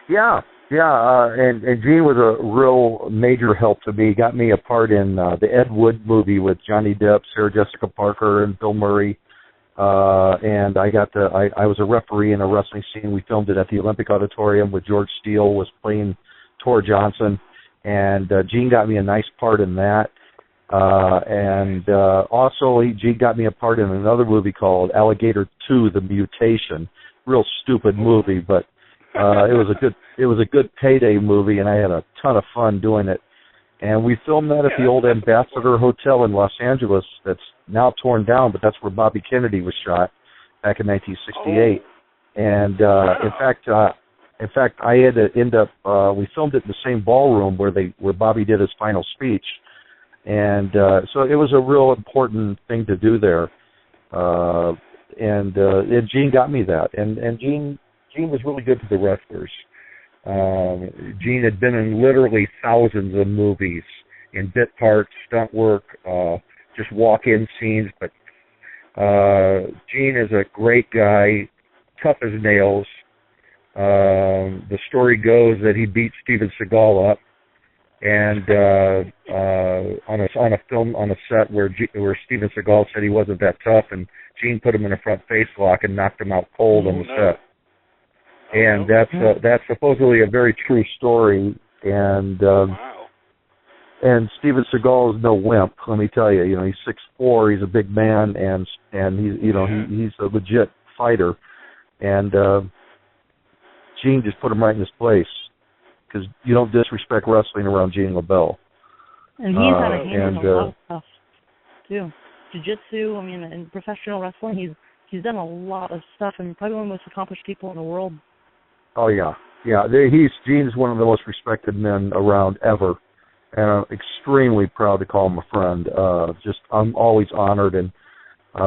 Yeah, and Gene was a real major help to me. He got me a part in the Ed Wood movie with Johnny Depp, Sarah Jessica Parker, and Bill Murray. And I was a referee in a wrestling scene. We filmed it at the Olympic Auditorium with George Steele was playing Tor Johnson, and Gene got me a nice part in that. Also Gene got me a part in another movie called Alligator 2: The Mutation. Real stupid movie, but it was a good payday movie, and I had a ton of fun doing it. And we filmed that at the old Ambassador Hotel in Los Angeles. That's now torn down, but that's where Bobby Kennedy was shot back in 1968. And in fact, I had to end up. We filmed it in the same ballroom where Bobby did his final speech, and so it was a real important thing to do there. And Gene got me that, and Gene was really good to the wrestlers. Gene had been in literally thousands of movies, in bit parts, stunt work, just walk-in scenes. But Gene is a great guy, tough as nails. The story goes that he beat Steven Seagal up, and on a set where Steven Seagal said he wasn't that tough, and Gene put him in a front face lock and knocked him out cold on the set. And that's supposedly a very true story. And and Steven Seagal is no wimp. Let me tell you. You know, he's 6'4". He's a big man, and he's a legit fighter. And Gene just put him right in his place, because you don't disrespect wrestling around Gene LaBelle. And he's had a hand in a lot of stuff too. Jiu-jitsu. I mean, in professional wrestling, he's done a lot of stuff, and probably one of the most accomplished people in the world. Oh yeah. Gene's one of the most respected men around ever, and I'm extremely proud to call him a friend. I'm always honored, and I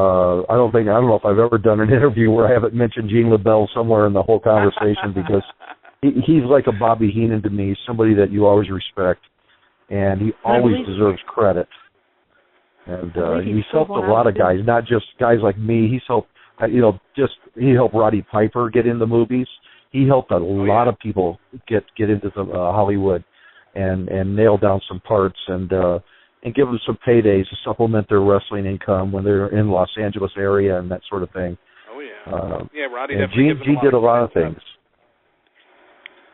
don't know if I've ever done an interview where I haven't mentioned Gene LaBelle somewhere in the whole conversation, because he's like a Bobby Heenan to me, somebody that you always respect, and he always deserves credit. And he's helped a lot of guys, not just guys like me. He's helped, he helped Roddy Piper get into movies. He helped a lot of people get into the Hollywood and nail down some parts and give them some paydays to supplement their wrestling income when they're in Los Angeles area and that sort of thing. Oh yeah, Roddy definitely Gene did a lot of things.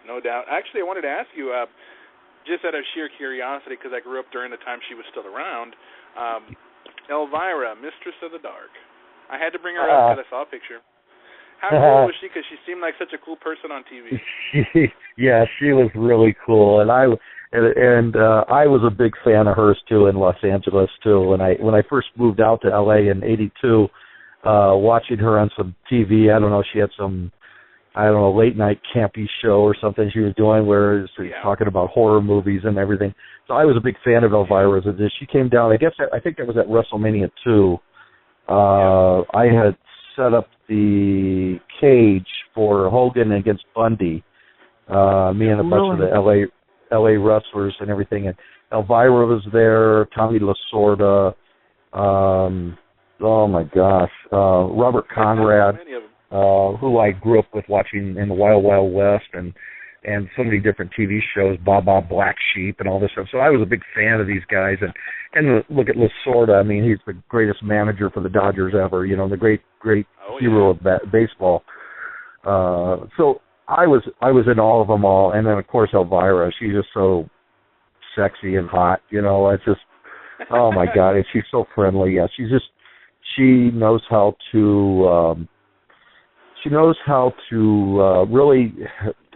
No doubt. Actually, I wanted to ask you, just out of sheer curiosity, because I grew up during the time she was still around, Elvira, Mistress of the Dark. I had to bring her up because I saw a picture. How cool was she? Because she seemed like such a cool person on TV. She was really cool, and I was a big fan of hers too in Los Angeles too. When I first moved out to LA in '82, watching her on some TV, I don't know, she had some, late night campy show or something she was doing where she was talking about horror movies and everything. So I was a big fan of Elvira's. And she came down, I think that was at WrestleMania 2. I had set up the cage for Hogan against Bundy, me and a bunch of the LA wrestlers and everything. And Elvira was there, Tommy Lasorda, oh my gosh, Robert Conrad, who I grew up with watching in the Wild Wild West, and so many different TV shows, Baba Black Sheep and all this stuff. So I was a big fan of these guys. And look at Lasorda. I mean, he's the greatest manager for the Dodgers ever, the great hero of baseball. So I was in all of them all. And then, of course, Elvira. She's just so sexy and hot. It's just, oh, my God. And she's so friendly. Yeah, she knows how to... really,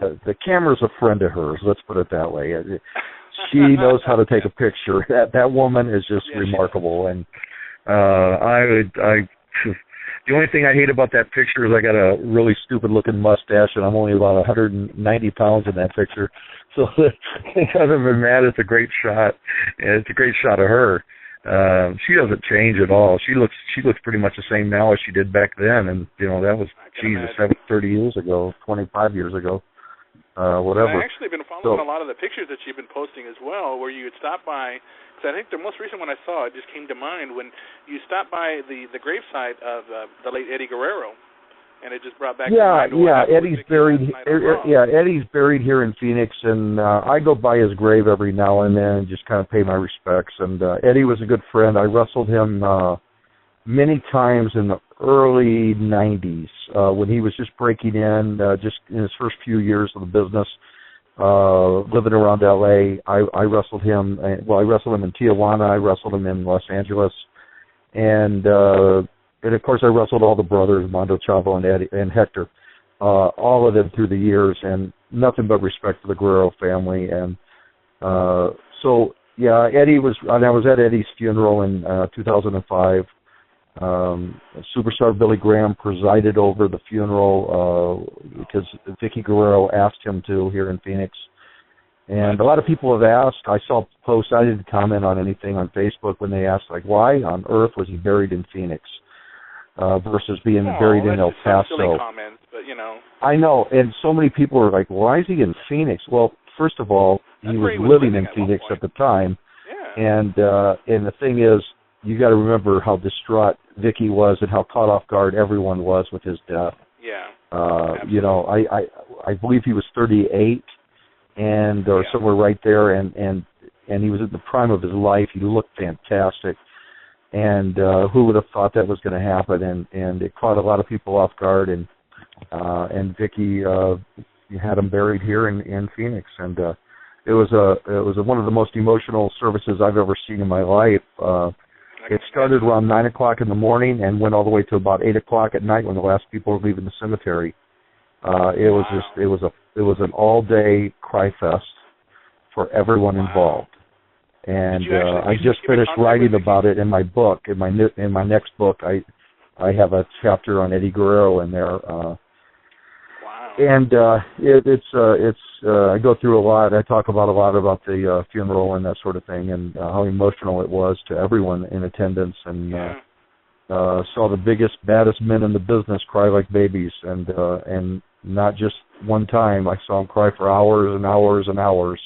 the camera's a friend of hers, let's put it that way. She knows how to take a picture. That woman is just remarkable. And the only thing I hate about that picture is I got a really stupid looking mustache, and I'm only about 190 pounds in that picture. So other than that, it's a great shot. And it's a great shot of her. She doesn't change at all. She looks pretty much the same now as she did back then, and that was that was 30 years ago, 25 years ago. whatever. I've actually been following a lot of the pictures that you've been posting as well, where you would stop by. Because I think the most recent one I saw, it just came to mind when you stopped by the gravesite of the late Eddie Guerrero, and it just brought back. Eddie's buried. Eddie's buried here in Phoenix, and I go by his grave every now and then and just kind of pay my respects. And Eddie was a good friend. I wrestled him many times in the early 90s when he was just breaking in, just in his first few years of the business, living around L.A. I wrestled him. I wrestled him in Tijuana. I wrestled him in Los Angeles, and of course I wrestled all the brothers, Mondo Chavo and Eddie and Hector, all of them through the years, and nothing but respect for the Guerrero family. And Eddie was. And I was at Eddie's funeral in 2005. Superstar Billy Graham presided over the funeral because Vicky Guerrero asked him to here in Phoenix. And a lot of people have asked. I saw posts. I didn't comment on anything on Facebook when they asked, like, why on earth was he buried in Phoenix versus being buried in El Paso? Silly comments, but I know, and so many people are like, why is he in Phoenix? Well, first of all, he was living in Phoenix at the time, and the thing is, you got to remember how distraught Vicky was and how caught off guard everyone was with his death. Yeah. I believe he was 38 or somewhere right there, and he was in the prime of his life. He looked fantastic, and who would have thought that was going to happen? And it caught a lot of people off guard, and Vicky had him buried here in Phoenix, and it was one of the most emotional services I've ever seen in my life. It started around 9 o'clock in the morning and went all the way to about 8 o'clock at night when the last people were leaving the cemetery. It was an all-day cry fest for everyone involved. And I just finished writing about it in my book. In my next book, I have a chapter on Eddie Guerrero in there. And I go through a lot. I talk about a lot about the funeral and that sort of thing, and how emotional it was to everyone in attendance, and saw the biggest, baddest men in the business cry like babies, and not just one time. I saw them cry for hours and hours and hours,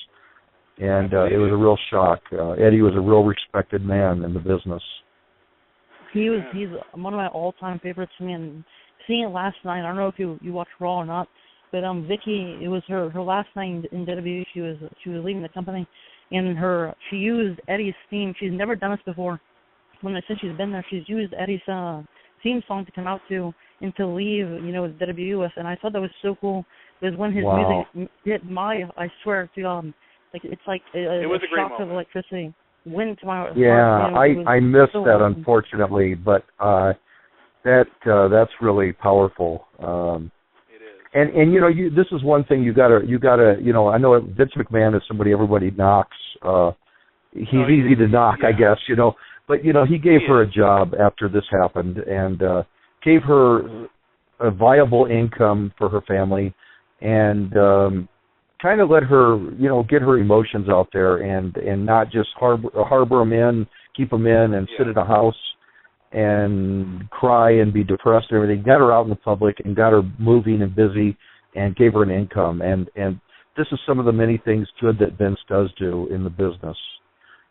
and it was a real shock. Eddie was a real respected man in the business. He's one of my all-time favorites. I mean, seeing it last night, I don't know if you watched Raw or not, but Vicky, it was her last night in WWE. She was leaving the company, and she used Eddie's theme. She's never done this before. Since she's been there, she's used Eddie's theme song to come out to and to leave, WWE with, and I thought that was so cool. Because when his music hit I swear to it's like it was a shock of electricity went to my heart. I missed that unfortunately, but that's really powerful. It is. And this is one thing you gotta I know Vince McMahon is somebody everybody knocks. He's easy to knock, I guess, but he gave her a job after this happened, and gave her a viable income for her family, and kind of let her get her emotions out there, and not just harbor them in, keep them in, and sit at a house and cry and be depressed and everything. Got her out in the public and got her moving and busy, and gave her an income. And this is some of the many things good that Vince does do in the business.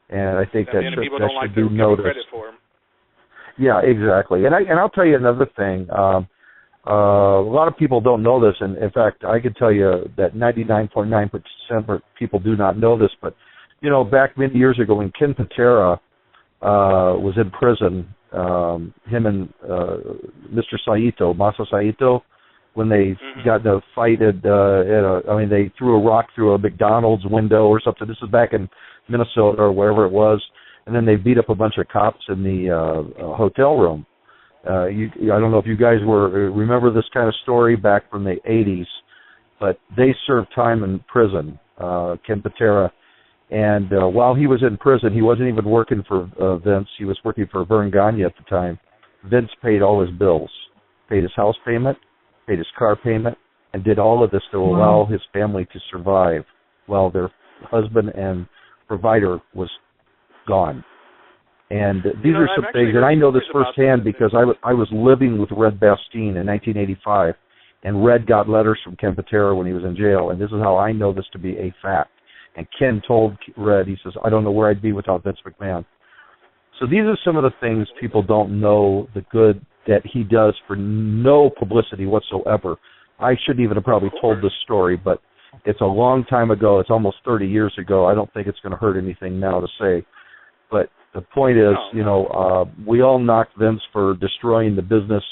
And I think that should be noticed. Yeah, exactly. And I'll tell you another thing. A lot of people don't know this, and in fact, I can tell you that 99.9% of people do not know this. But back many years ago, when Ken Patera was in prison, him and Mr. Saito, Masa Saito, when they got in a fight they threw a rock through a McDonald's window or something. This is back in Minnesota or wherever it was, and then they beat up a bunch of cops in the hotel room. I don't know if you guys remember this kind of story back from the 80s, but they served time in prison, Ken Patera. And while he was in prison, he wasn't even working for Vince. He was working for Vern Gagne at the time. Vince paid all his bills, paid his house payment, paid his car payment, and did all of this to allow his family to survive while their husband and provider was gone. And these are some things, and I know this firsthand because I was living with Red Bastien in 1985, And Red got letters from Ken Patera when he was in jail, and this is how I know this to be a fact. And Ken told Red, he says, I don't know where I'd be without Vince McMahon. So these are some of the things people don't know, the good that he does for no publicity whatsoever. I shouldn't even have probably told this story, but it's a long time ago. It's almost 30 years ago. I don't think it's going to hurt anything now to say. But the point is, we all knock Vince for destroying the business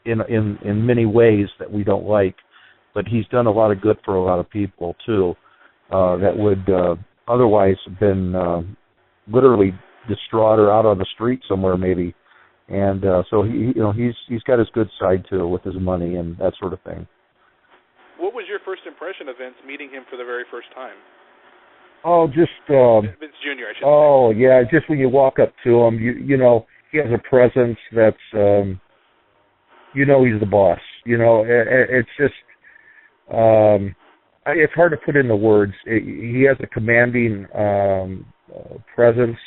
in many ways that we don't like, but he's done a lot of good for a lot of people too, that would otherwise have been literally distraught or out on the street somewhere maybe. And so he's got his good side too with his money and that sort of thing. What was your first impression of Vince meeting him for the very first time? Oh, just Vince Jr. I should say. Oh yeah, just when you walk up to him, you know he has a presence that's he's the boss. It's just it's hard to put into words. He has a commanding presence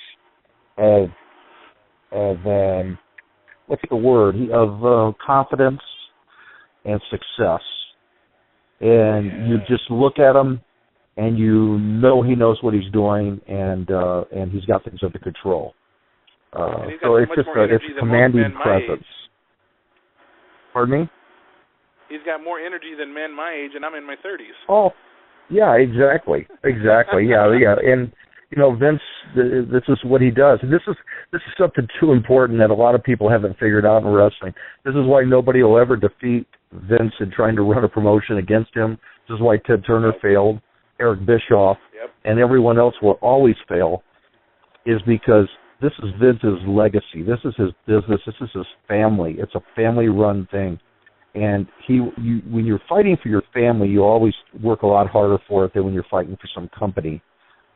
of what's the word? Of confidence and success. And you just look at him, and you know he knows what he's doing, and he's got things under control. So it's just it's a commanding presence. Pardon me? He's got more energy than men my age, and I'm in my 30s. Oh, yeah, exactly, yeah. And Vince, this is what he does, and this is something too important that a lot of people haven't figured out in wrestling. This is why nobody will ever defeat Vince in trying to run a promotion against him. This is why Ted Turner failed, Eric Bischoff, and everyone else will always fail, is because this is Vince's legacy. This is his business. This is his family. It's a family-run thing. And when you're fighting for your family, you always work a lot harder for it than when you're fighting for some company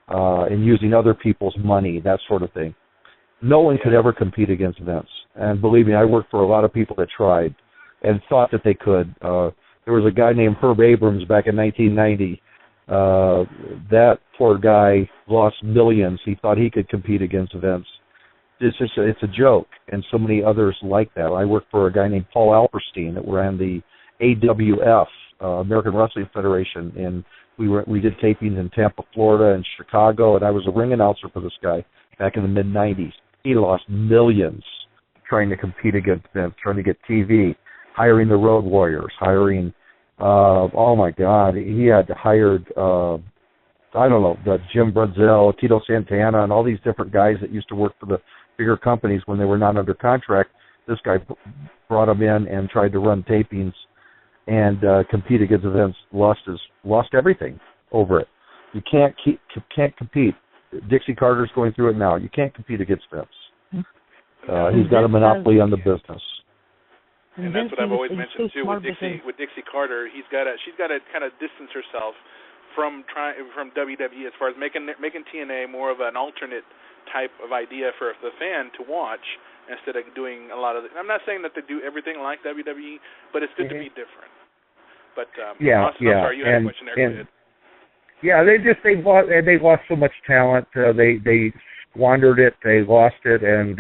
and using other people's money, that sort of thing. No one could ever compete against Vince. And believe me, I worked for a lot of people that tried and thought that they could. There was a guy named Herb Abrams back in 1990. That poor guy lost millions. He thought he could compete against Vince. It's a joke, and so many others like that. I worked for a guy named Paul Alperstein that ran the AWF, American Wrestling Federation, and we did tapings in Tampa, Florida, and Chicago, and I was a ring announcer for this guy back in the mid-'90s. He lost millions trying to compete against Vince, trying to get TV, hiring the Road Warriors, hiring, oh my God, he had hired, Jim Brunzell, Tito Santana, and all these different guys that used to work for the bigger companies when they were not under contract. This guy brought them in and tried to run tapings and compete against Vince. Lost everything over it. You can't compete. Dixie Carter's going through it now. You can't compete against Vince. He's got a monopoly on the business. And that's what I've always mentioned too with Dixie Carter. She's got to kind of distance herself from WWE as far as making TNA more of an alternate type of idea for the fan to watch instead of doing a lot of. I'm not saying that they do everything like WWE, but it's good to be different. But Austin, I'm sorry, you had a question there. Yeah, they lost so much talent. They squandered it. They lost it, and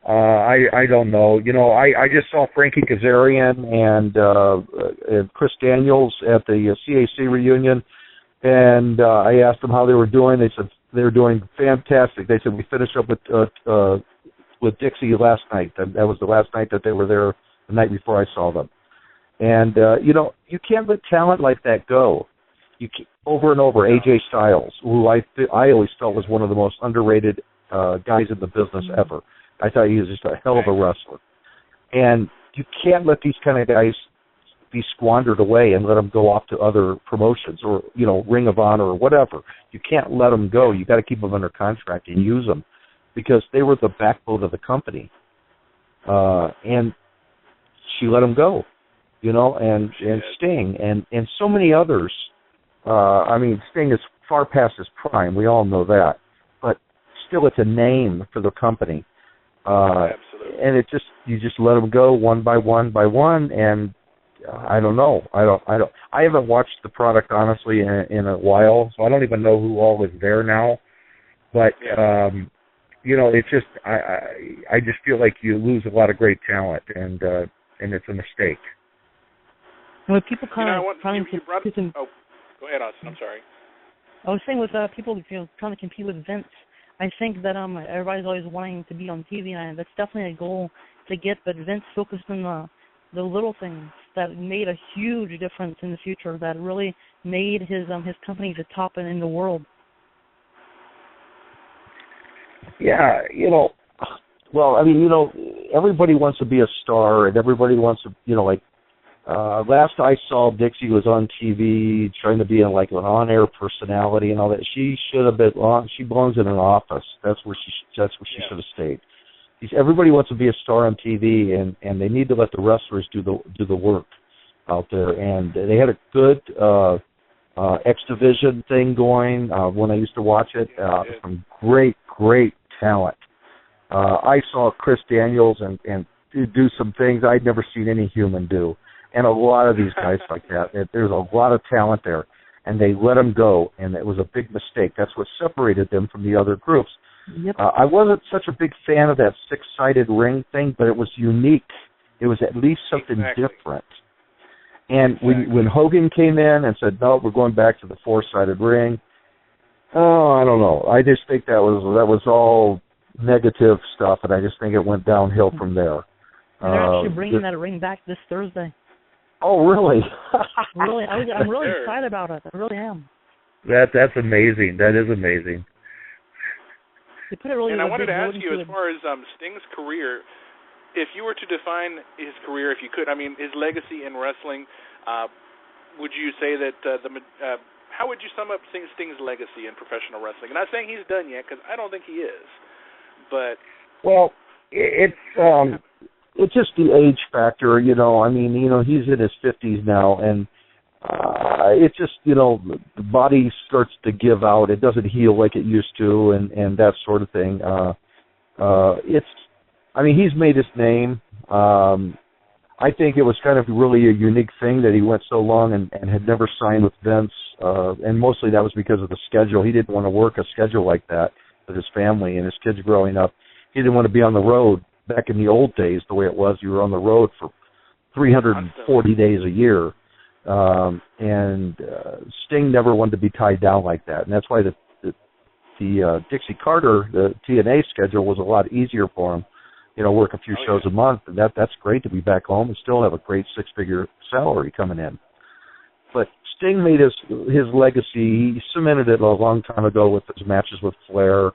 I don't know. I just saw Frankie Kazarian and Chris Daniels at the CAC reunion, and I asked them how they were doing. They said they were doing fantastic. They said we finished up with Dixie last night. That was the last night that they were there. The night before I saw them, and you can't let talent like that go. Over and over, AJ Styles, who I always felt was one of the most underrated guys in the business ever. I thought he was just a hell of a wrestler. And you can't let these kind of guys be squandered away and let them go off to other promotions or, Ring of Honor or whatever. You can't let them go. You got to keep them under contract and use them because they were the backbone of the company. And she let them go, and Sting and so many others. Sting is far past his prime. We all know that. But still, it's a name for the company. Absolutely. And you just let them go one by one, and I don't know. I haven't watched the product honestly in a while, so I don't even know who all is there now. But it's just I just feel like you lose a lot of great talent, and it's a mistake. With people You know, trying to oh, go ahead, Austin. I'm sorry. I was saying with people trying to compete with Vince, I think that everybody's always wanting to be on TV, and that's definitely a goal to get. But Vince focused on the little things that made a huge difference in the future, that really made his company the top in the world. Yeah, well, I mean, everybody wants to be a star, and everybody wants to, last I saw, Dixie was on TV trying to be an on-air personality and all that. She should have been she belongs in an office. That's where she should have stayed. Everybody wants to be a star on TV, and they need to let the wrestlers do the work out there. And they had a good X Division thing going when I used to watch it. Some great talent. I saw Chris Daniels and do some things I'd never seen any human do. And a lot of these guys like that. There's a lot of talent there, and they let them go, and it was a big mistake. That's what separated them from the other groups. Yep. I wasn't such a big fan of that six-sided ring thing, but it was unique. It was at least something different. And when Hogan came in and said, no, we're going back to the four-sided ring, I don't know. I just think that was all negative stuff, and I just think it went downhill from there. They're actually bringing that ring back this Thursday. Oh, really? Really, I'm really excited about it. I really am. That's amazing. That is amazing. They put it really. And I wanted to ask you, as far as Sting's career, if you were to define his career, if you could, I mean, his legacy in wrestling, would you say that how would you sum up Sting's legacy in professional wrestling? I'm not saying he's done yet, because I don't think he is. But it's just the age factor, I mean, he's in his 50s now, and it's just, the body starts to give out. It doesn't heal like it used to, and that sort of thing. He's made his name. I think it was kind of really a unique thing that he went so long and had never signed with Vince, and mostly that was because of the schedule. He didn't want to work a schedule like that with his family and his kids growing up. He didn't want to be on the road. Back in the old days, the way it was, you were on the road for 340 days a year. And Sting never wanted to be tied down like that. And that's why the Dixie Carter, the TNA schedule was a lot easier for him. Work a few shows a month, and that's great to be back home and still have a great six-figure salary coming in. But Sting made his legacy. He cemented it a long time ago with his matches with Flair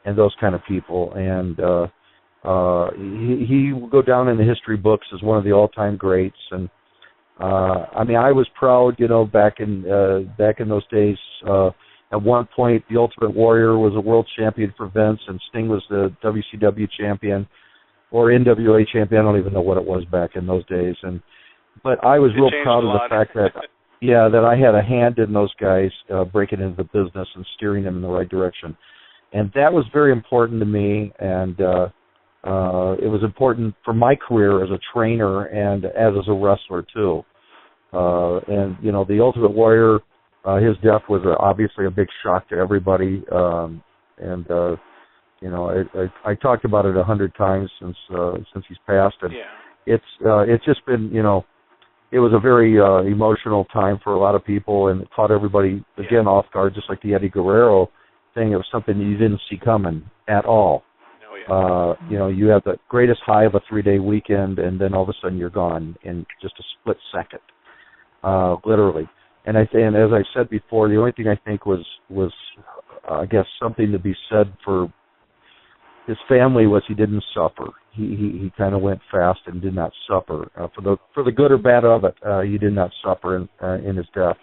and those kind of people. And he will go down in the history books as one of the all-time greats. And I was proud, back in those days. At one point, the Ultimate Warrior was a world champion for Vince, and Sting was the WCW champion or NWA champion. I don't even know what it was back in those days. But I was real proud of the fact that, that I had a hand in those guys breaking into the business and steering them in the right direction. And that was very important to me, and it was important for my career as a trainer and as a wrestler, too. And the Ultimate Warrior, his death was obviously a big shock to everybody. I talked about it 100 times since he's passed. And it's just been, it was a very emotional time for a lot of people, and it caught everybody, again, off guard, just like the Eddie Guerrero thing. It was something you didn't see coming at all. You have the greatest high of a 3-day weekend, and then all of a sudden you're gone in just a split second, literally. And as I said before, the only thing I think was I guess something to be said for his family was he didn't suffer. He kind of went fast and did not suffer. For the good or bad of it, he did not suffer in his death.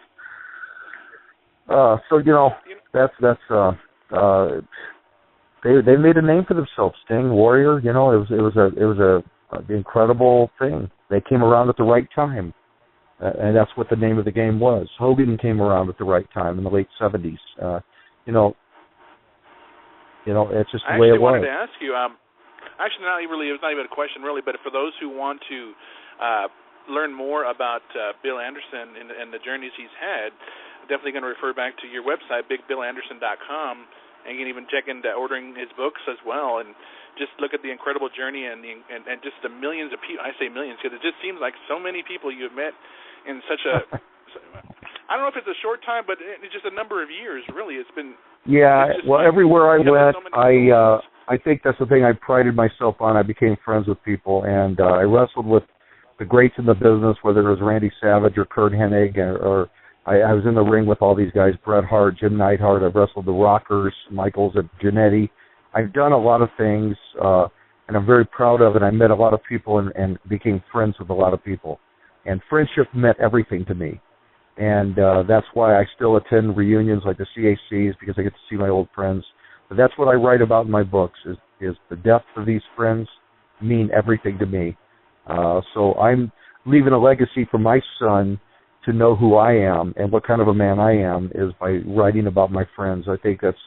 They made a name for themselves. Sting, Warrior, it was an incredible thing. They came around at the right time, and that's what the name of the game was. Hogan came around at the right time in the late 70s. It's just the way it was. I wanted to ask you. It's not even a question really, but for those who want to learn more about Bill Anderson and the journeys he's had, definitely going to refer back to your website, BigBillAnderson.com. And you can even check into ordering his books as well. And just look at the incredible journey and just the millions of people. I say millions because it just seems like so many people you've met in such a I don't know if it's a short time, but it's just a number of years. Really, it's been. Yeah, well, everywhere I went, so I think that's the thing I prided myself on. I became friends with people, and I wrestled with the greats in the business, whether it was Randy Savage or Kurt Hennig, or I was in the ring with all these guys, Bret Hart, Jim Neidhart. I've wrestled the Rockers, Michaels, and Jannetty. I've done a lot of things, and I'm very proud of it. I met a lot of people and became friends with a lot of people. And friendship meant everything to me. And that's why I still attend reunions like the CACs, because I get to see my old friends. But that's what I write about in my books, is the depth of these friends mean everything to me. So I'm leaving a legacy for my son to know who I am and what kind of a man I am is by writing about my friends. I think that's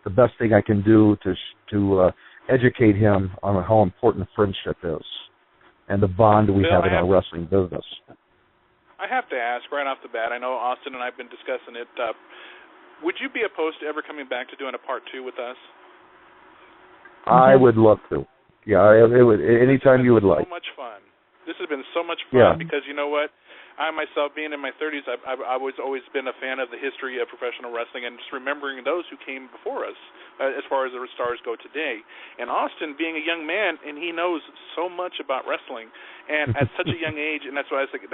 the best thing I can do to educate him on how important friendship is and the bond we have in our wrestling business. I have to ask right off the bat, I know Austin and I have been discussing it, would you be opposed to ever coming back to doing a part 2 with us? I would love to. Yeah, it would. Anytime you would like. So much fun. This has been so much fun because you know what? I myself, being in my 30s, I've always been a fan of the history of professional wrestling and just remembering those who came before us as far as the stars go today. And Austin, being a young man, and he knows so much about wrestling, and at such a young age, and that's why I was thinking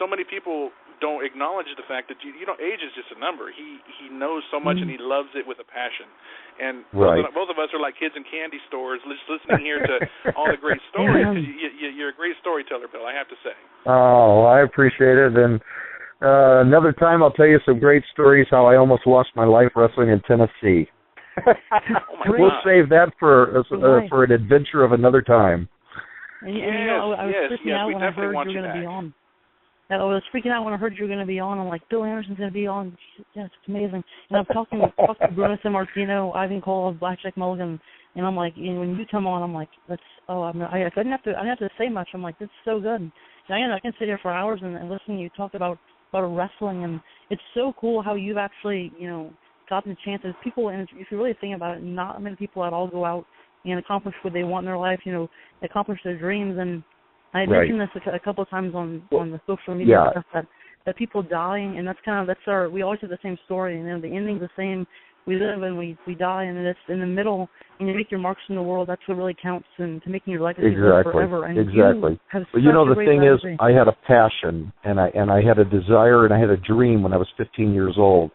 so many people don't acknowledge the fact that age is just a number. He knows so much and he loves it with a passion. And both of us are like kids in candy stores, just listening here to all the great stories. Cause you're a great storyteller, Bill, I have to say. Oh, I appreciate it. And another time I'll tell you some great stories how I almost lost my life wrestling in Tennessee. We'll save that for an adventure of another time. I was freaking out when I heard you were going to be on. I was freaking out when I heard you were going to be on. I'm like, Bill Anderson's going to be on. Yes, it's amazing. And I'm talking to Bruno Sammartino, Ivan Cole, Blackjack Mulligan, and I'm like, when you come on, I'm like, I didn't have to say much. I'm like, this is so good. And I can sit here for hours and listen to you talk about wrestling, and it's so cool how you've actually, gotten the chances. People, and if you really think about it, not many people at all go out and accomplish what they want in their life, accomplish their dreams. And I mentioned this a couple of times on the social media stuff that people dying, and we always have the same story, the ending's the same. We live and we die, and it's in the middle, and you make your marks in the world. That's what really counts, and to making your legacy live forever. And exactly. But the thing is, I had a passion, and I had a desire, and I had a dream when I was 15 years old,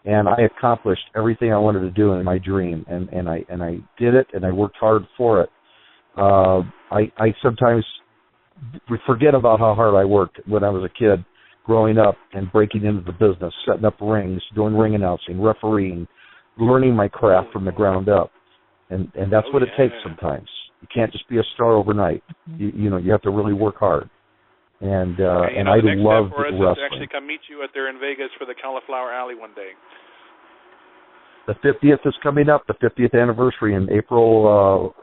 and I accomplished everything I wanted to do in my dream, and I did it, and I worked hard for it. I sometimes forget about how hard I worked when I was a kid, growing up and breaking into the business, setting up rings, doing ring announcing, refereeing, learning my craft from the ground up. And that's what it takes sometimes. You can't just be a star overnight. You have to really work hard. And I loved wrestling. To actually come meet you out there in Vegas for the Cauliflower Alley one day. The 50th is coming up, the 50th anniversary in April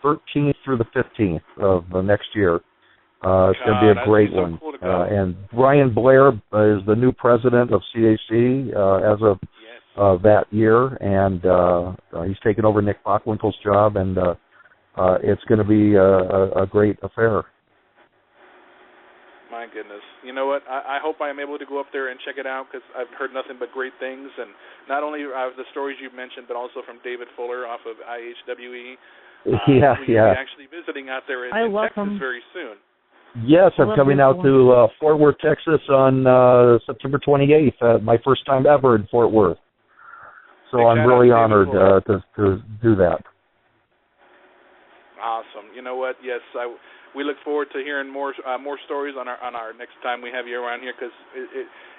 13th through the 15th of next year. It's going to be a great one. Cool and Brian Blair is the new president of CAC as of that year, and he's taken over Nick Bockwinkel's job, and it's going to be a great affair. My goodness. You know what? I hope I'm able to go up there and check it out because I've heard nothing but great things, and not only the stories you've mentioned, but also from David Fuller off of IHWE. We're actually visiting out there in Texas very soon. Yes, I'm coming out to Fort Worth, Texas on September 28th, my first time ever in Fort Worth. So I'm really honored to do that. Awesome. You know what? Yes, we look forward to hearing more stories on our next time we have you around here because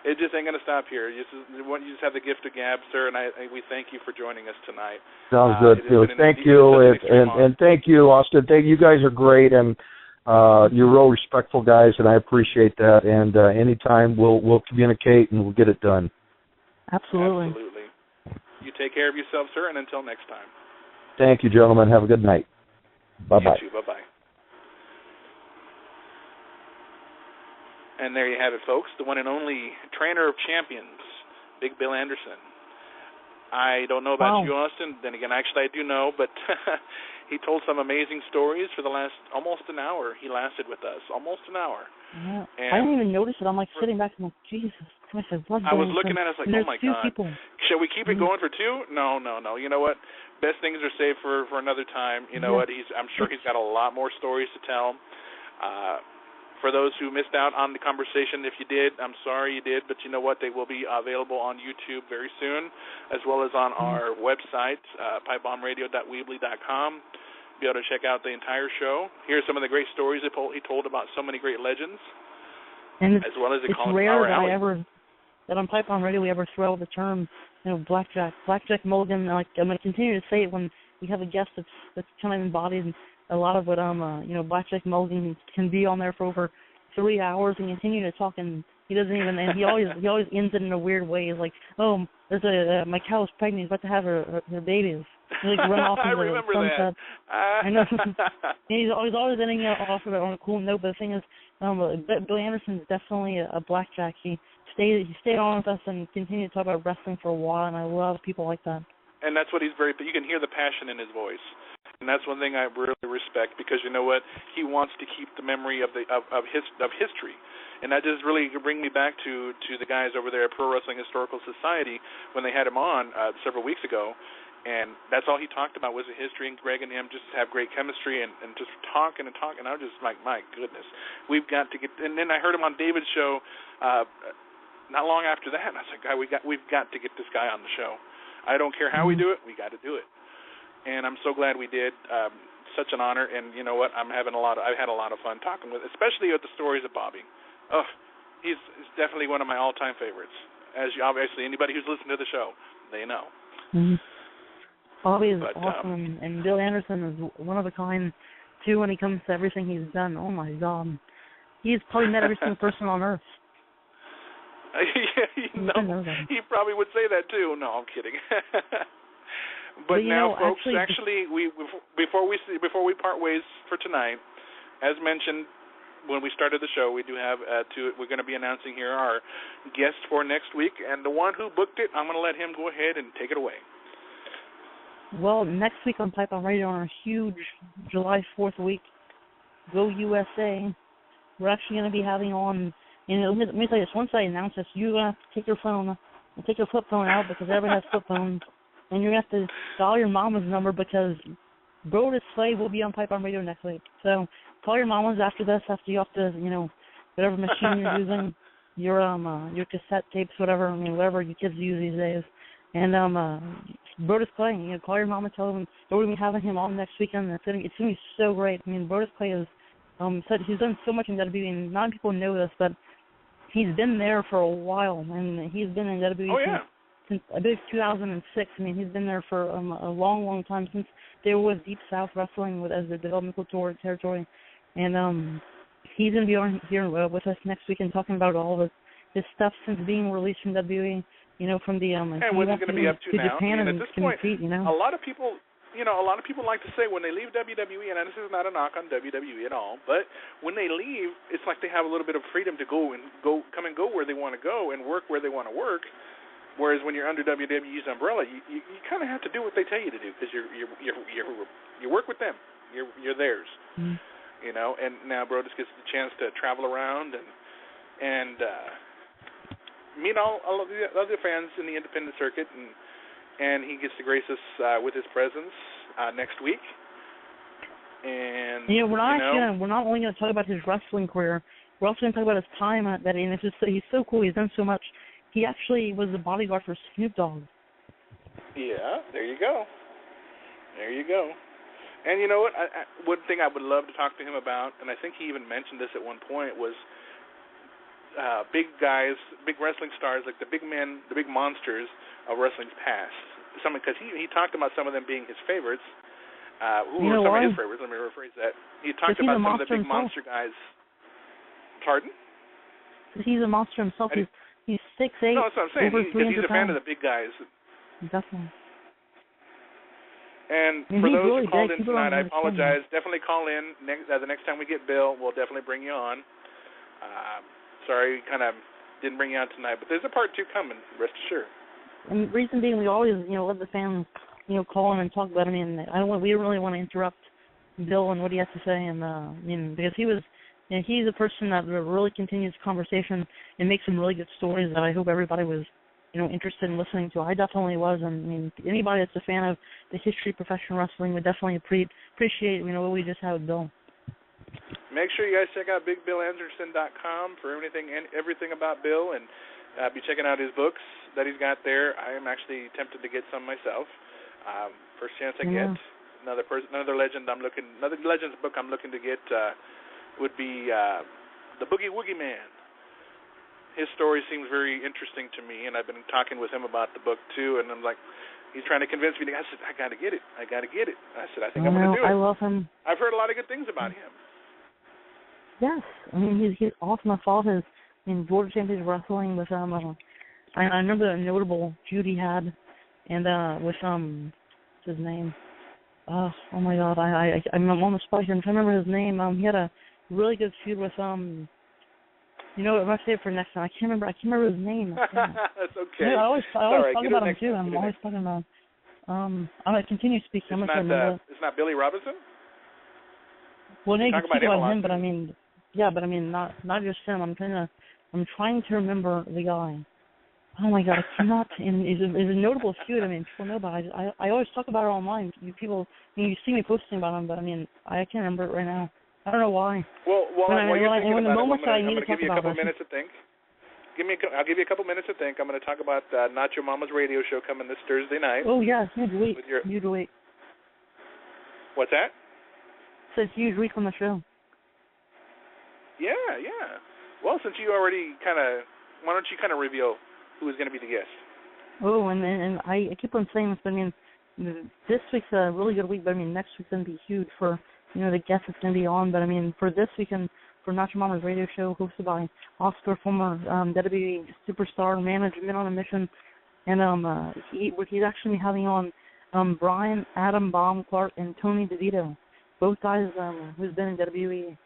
it just ain't going to stop here. You just have the gift of gab, sir, and we thank you for joining us tonight. Sounds good, Felix. Thank you, and thank you, Austin. You guys are great, and you're real respectful guys, and I appreciate that. And anytime we'll communicate and we'll get it done. Absolutely. You take care of yourself, sir, and until next time. Thank you, gentlemen. Have a good night. Bye-bye. You too. Bye-bye. And there you have it, folks, the one and only trainer of champions, Big Bill Anderson. I don't know about you, Austin. Then again, actually, I do know, but He told some amazing stories for the last almost an hour. He lasted with us almost an hour. Yeah. And I didn't even notice it. I'm like sitting back and I'm like, Jesus Christ, I was looking at it, I was like, oh my God. People. Shall we keep it going for two? No. You know what? Best things are saved for another time. You know what? I'm sure he's got a lot more stories to tell. For those who missed out on the conversation, if you did, I'm sorry you did, but you know what? They will be available on YouTube very soon, as well as on our website, pipebombradio.weebly.com. Be able to check out the entire show. Here's some of the great stories he told about so many great legends, and as well as the it's rare that on Pipe Bomb Radio we ever throw out the term, blackjack mulligan. Like I'm going to continue to say it when we have a guest that's kind of embodied a lot of what blackjack mulligan can be on there for over 3 hours and continue to talk, and he doesn't even, and he always ends it in a weird way. He's like, oh, there's my cow's pregnant, he's about to have her babies. He like run off into the sunset. I know. He's always ending it off on a cool note. But the thing is, Billy Anderson's definitely a blackjack. He stayed on with us and continued to talk about wrestling for a while, and I love people like that. And that's what he's you can hear the passion in his voice. And that's one thing I really respect, because you know what? He wants to keep the memory of history. And that just really bring me back to the guys over there at Pro Wrestling Historical Society when they had him on several weeks ago. And that's all he talked about was the history, and Greg and him just have great chemistry and just talking. And I was just like, my goodness, we've got to get. And then I heard him on David's show not long after that, and I was like, God, we've got to get this guy on the show. I don't care how we do it, we got to do it. And I'm so glad we did. Such an honor, and you know what? I've had a lot of fun talking with, especially with the stories of Bobby. Oh, he's definitely one of my all-time favorites. As obviously anybody who's listened to the show, they know. Mm-hmm. Bobby is awesome, and Bill Anderson is one of a kind, too, when he comes to everything he's done. Oh, my God. He's probably met every single person on Earth. He probably would say that, too. No, I'm kidding. But now, folks, actually before we part ways for tonight, as mentioned when we started the show, we do have we're going to be announcing here our guest for next week, and the one who booked it, I'm going to let him go ahead and take it away. Well, next week on Pipe on Radio, on our huge July 4th week, Go USA, we're actually going to be having on, and let me tell you this, once I announce this, you're going to have to take your flip phone out, because everybody has flip phones, and you're going to have to dial your mama's number, because Brodus Clay will be on Pipe on Radio next week. So call your mamas after this, after you have to, whatever machine you're using, your cassette tapes, whatever your kids use these days. And Brodus Clay, call your mama, tell them we're going to be having him on next weekend. It's going to be so great. I mean, Brodus Clay is, he's done so much in WWE, and not many people know this, but he's been there for a while, and he's been in WWE since I believe 2006. I mean, he's been there for a long, long time, since they were with Deep South Wrestling as their developmental territory. And he's going to be on here with us next weekend talking about all of his stuff since being released from WWE. From the and what's it going to be up to now? Japan, at this point, a lot of people like to say when they leave WWE, and this is not a knock on WWE at all, but when they leave, it's like they have a little bit of freedom to come and go where they want to go and work where they want to work. Whereas when you're under WWE's umbrella, you kind of have to do what they tell you to do, because you work with them, you're theirs, And now Brodus gets the chance to travel around and meet all of the other fans in the independent circuit, and he gets to grace us with his presence next week. And we're not only going to talk about his wrestling career, we're also going to talk about his time at that. And he's so cool. He's done so much. He actually was the bodyguard for Snoop Dogg. Yeah, there you go. And you know what? One thing I would love to talk to him about, and I think he even mentioned this at one point, was big guys, big wrestling stars, like the big men, the big monsters of wrestling's past. Because he talked about some of them being his favorites. Who were some of his favorites? Let me rephrase that. He talked about some of the big monster guys. Pardon? He's a monster himself. He's 6'8". No, that's what I'm saying. Because he's a fan of the big guys. Definitely. And for those who called in tonight, I apologize. Definitely call in. The next time we get Bill, we'll definitely bring you on. Sorry, kind of didn't bring you out tonight, but there's a part 2 coming, rest assured. And the reason being, we always, let the fans, call in and talk. But I mean, we don't really want to interrupt Bill and what he has to say, and because he's a person that really continues the conversation and makes some really good stories that I hope everybody was, interested in listening to. I definitely was, and I mean, anybody that's a fan of the history of professional wrestling would definitely appreciate, what we just had with Bill. Make sure you guys check out BigBillAnderson.com for everything about Bill, and be checking out his books that he's got there. I am actually tempted to get some myself. First chance I get. Another Legends book I'm looking to get would be the Boogie Woogie Man. His story seems very interesting to me, and I've been talking with him about the book too. And I'm like, he's trying to convince me. I said, I got to get it. I said, I think I'm going to do it. I love him. I've heard a lot of good things about him. Yes, I mean he's awesome. I followed his Georgia Championship Wrestling with I remember the notable feud he had, and with what's his name? Oh my God, I'm on the spot here. I'm trying to remember his name. He had a really good feud with I'm gonna save it for next time. I can't remember his name. That's okay. I always talk about him too. I'm always talking about. I'm gonna continue speaking. It's not Billy Robinson. Well, no, you can speak about him, but I mean, not just him. I'm trying to remember the guy. Oh my God, I cannot. And it's a notable feud. I mean, people know about it. I always talk about it online. You see me posting about him, but I mean, I can't remember it right now. I don't know why. Well, I'm going to give you a couple minutes to think. I'll give you a couple minutes to think. I'm going to talk about Not Your Mama's radio show coming this Thursday night. Oh yeah, huge week. Huge week. What's that? It's a huge week on the show. Yeah. Well, since you already why don't you kind of reveal who is going to be the guest? Oh, and I keep on saying this, but I mean, this week's a really good week, but I mean, next week's going to be huge for, the guest that's going to be on. But I mean, for this weekend, for Not Your Mama's radio show, hosted by Oscar, former WWE superstar, management on a mission, and he's actually having on Brian, Adam Bomb Clark, and Tony DeVito, both guys who's been in WWE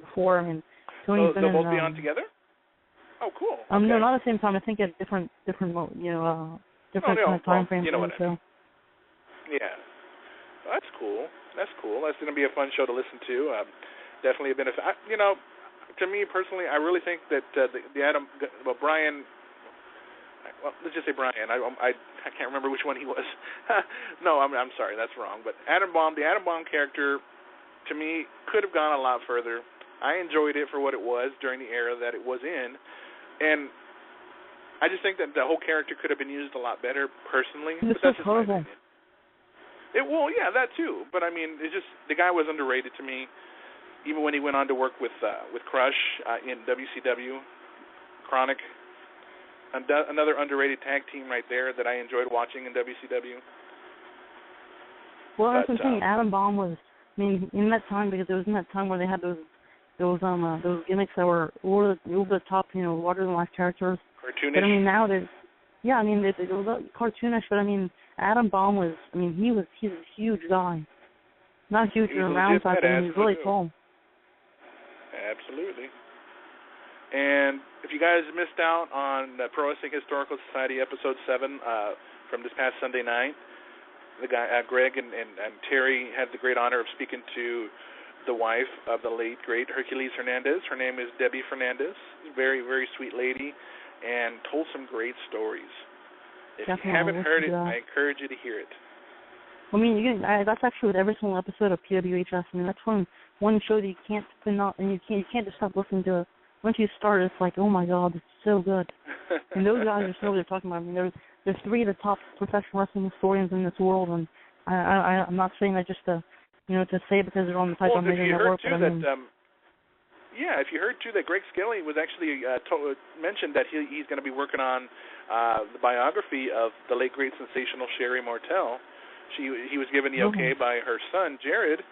before. I mean, Tony's been they'll both be on together? Oh, cool. Okay. No, not at the same time. I think at different kind of time frames. You know what I mean. Yeah. Well, that's cool. That's going to be a fun show to listen to. Definitely a benefit. To me personally, I really think that Brian. Well, let's just say Brian. I can't remember which one he was. No, I'm sorry, that's wrong. But the Adam Bomb character, to me, could have gone a lot further. I enjoyed it for what it was during the era that it was in, and I just think that the whole character could have been used a lot better personally. But that's just my opinion. Yeah, that too. But I mean, it's just the guy was underrated to me, even when he went on to work with Crush in WCW, Chronic. Another underrated tag team right there that I enjoyed watching in WCW. Well, that's what I'm saying. Adam Bomb was, in that time, because it was in that time where they had those gimmicks that were over the top, larger than life characters. Cartoonish. But I mean, now there's, it was cartoonish. But I mean, Adam Bomb was, he's a huge guy, not huge in a round size, but he's really tall. Absolutely. And if you guys missed out on Pro Wrestling Historical Society episode 7 from this past Sunday night, the guy Greg and Terry had the great honor of speaking to the wife of the late great Hercules Hernandez. Her name is Debbie Fernandez. Very, very sweet lady, and told some great stories. If you haven't heard it, I encourage you to hear it. That's actually with every single episode of PWHS. That's one show that you can't put on, and you can't just stop listening to it. Once you start, it's like, oh my God, it's so good. And those guys just know what they're talking about. There's 3 of the top professional wrestling historians in this world, and I'm not saying that just to say it because they're on the Pipe Bomb Radio Network. If you heard too that Greg Skelly was actually mentioned that he's going to be working on the biography of the late great sensational Sherry Martel. He was given the okay by her son Jared,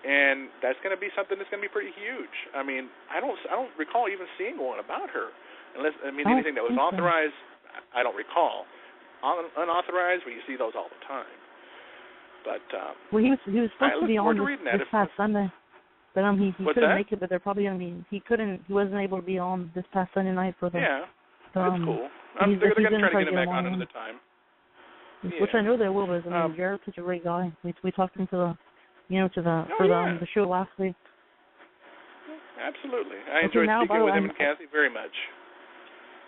and that's going to be something that's going to be pretty huge. I don't recall even seeing one about her, unless anything that was authorized. I don't recall. Unauthorized, well, you see those all the time. But he was supposed to be on this past Sunday, but he couldn't make it. But they're probably going to be. He wasn't able to be on this past Sunday night for the. Yeah, that's cool. They're going to try to get him back on another time. Which I know they will, but I mean, Jared's such a great guy. We talked him to the show last week. Absolutely. I enjoyed speaking with him and Kathy very much.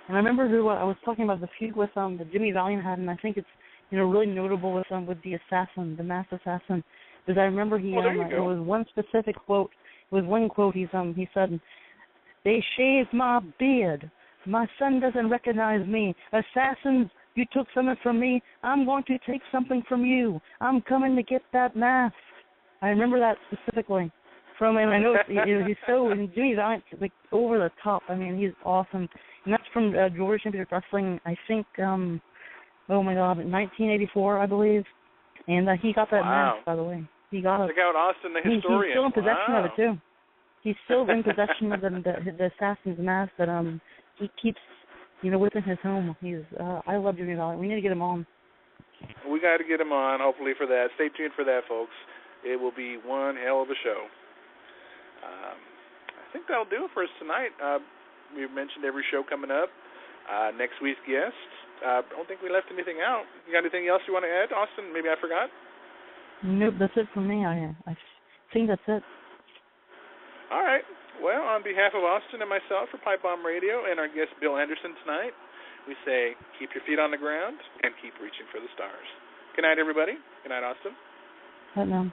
And I remember I was talking about the feud with that Jimmy Valiant had, and I think it's really notable with the assassin, the masked assassin, because I remember it was one specific quote. It was one quote he said, "They shaved my beard. My son doesn't recognize me. Assassins, you took something from me. I'm going to take something from you. I'm coming to get that mask." I remember that specifically from him. I know he's so Jimmy Valiant's like over the top. I mean, he's awesome. And that's from Georgia Championship Wrestling, I think, oh my God, 1984, I believe. And he got that mask, by the way. He got it. Check out Austin the Historian. He's still in possession of it, too. He's still in possession of the assassin's mask that he keeps, within his home. I love Jimmy Valiant. We need to get him on. We got to get him on, hopefully, for that. Stay tuned for that, folks. It will be one hell of a show. I think that'll do it for us tonight. We've mentioned every show coming up. Next week's guest. I don't think we left anything out. You got anything else you want to add, Austin? Maybe I forgot? Nope, that's it for me. I think that's it. All right. Well, on behalf of Austin and myself for Pipebomb Radio and our guest Bill Anderson tonight, we say keep your feet on the ground and keep reaching for the stars. Good night, everybody. Good night, Austin. Good night.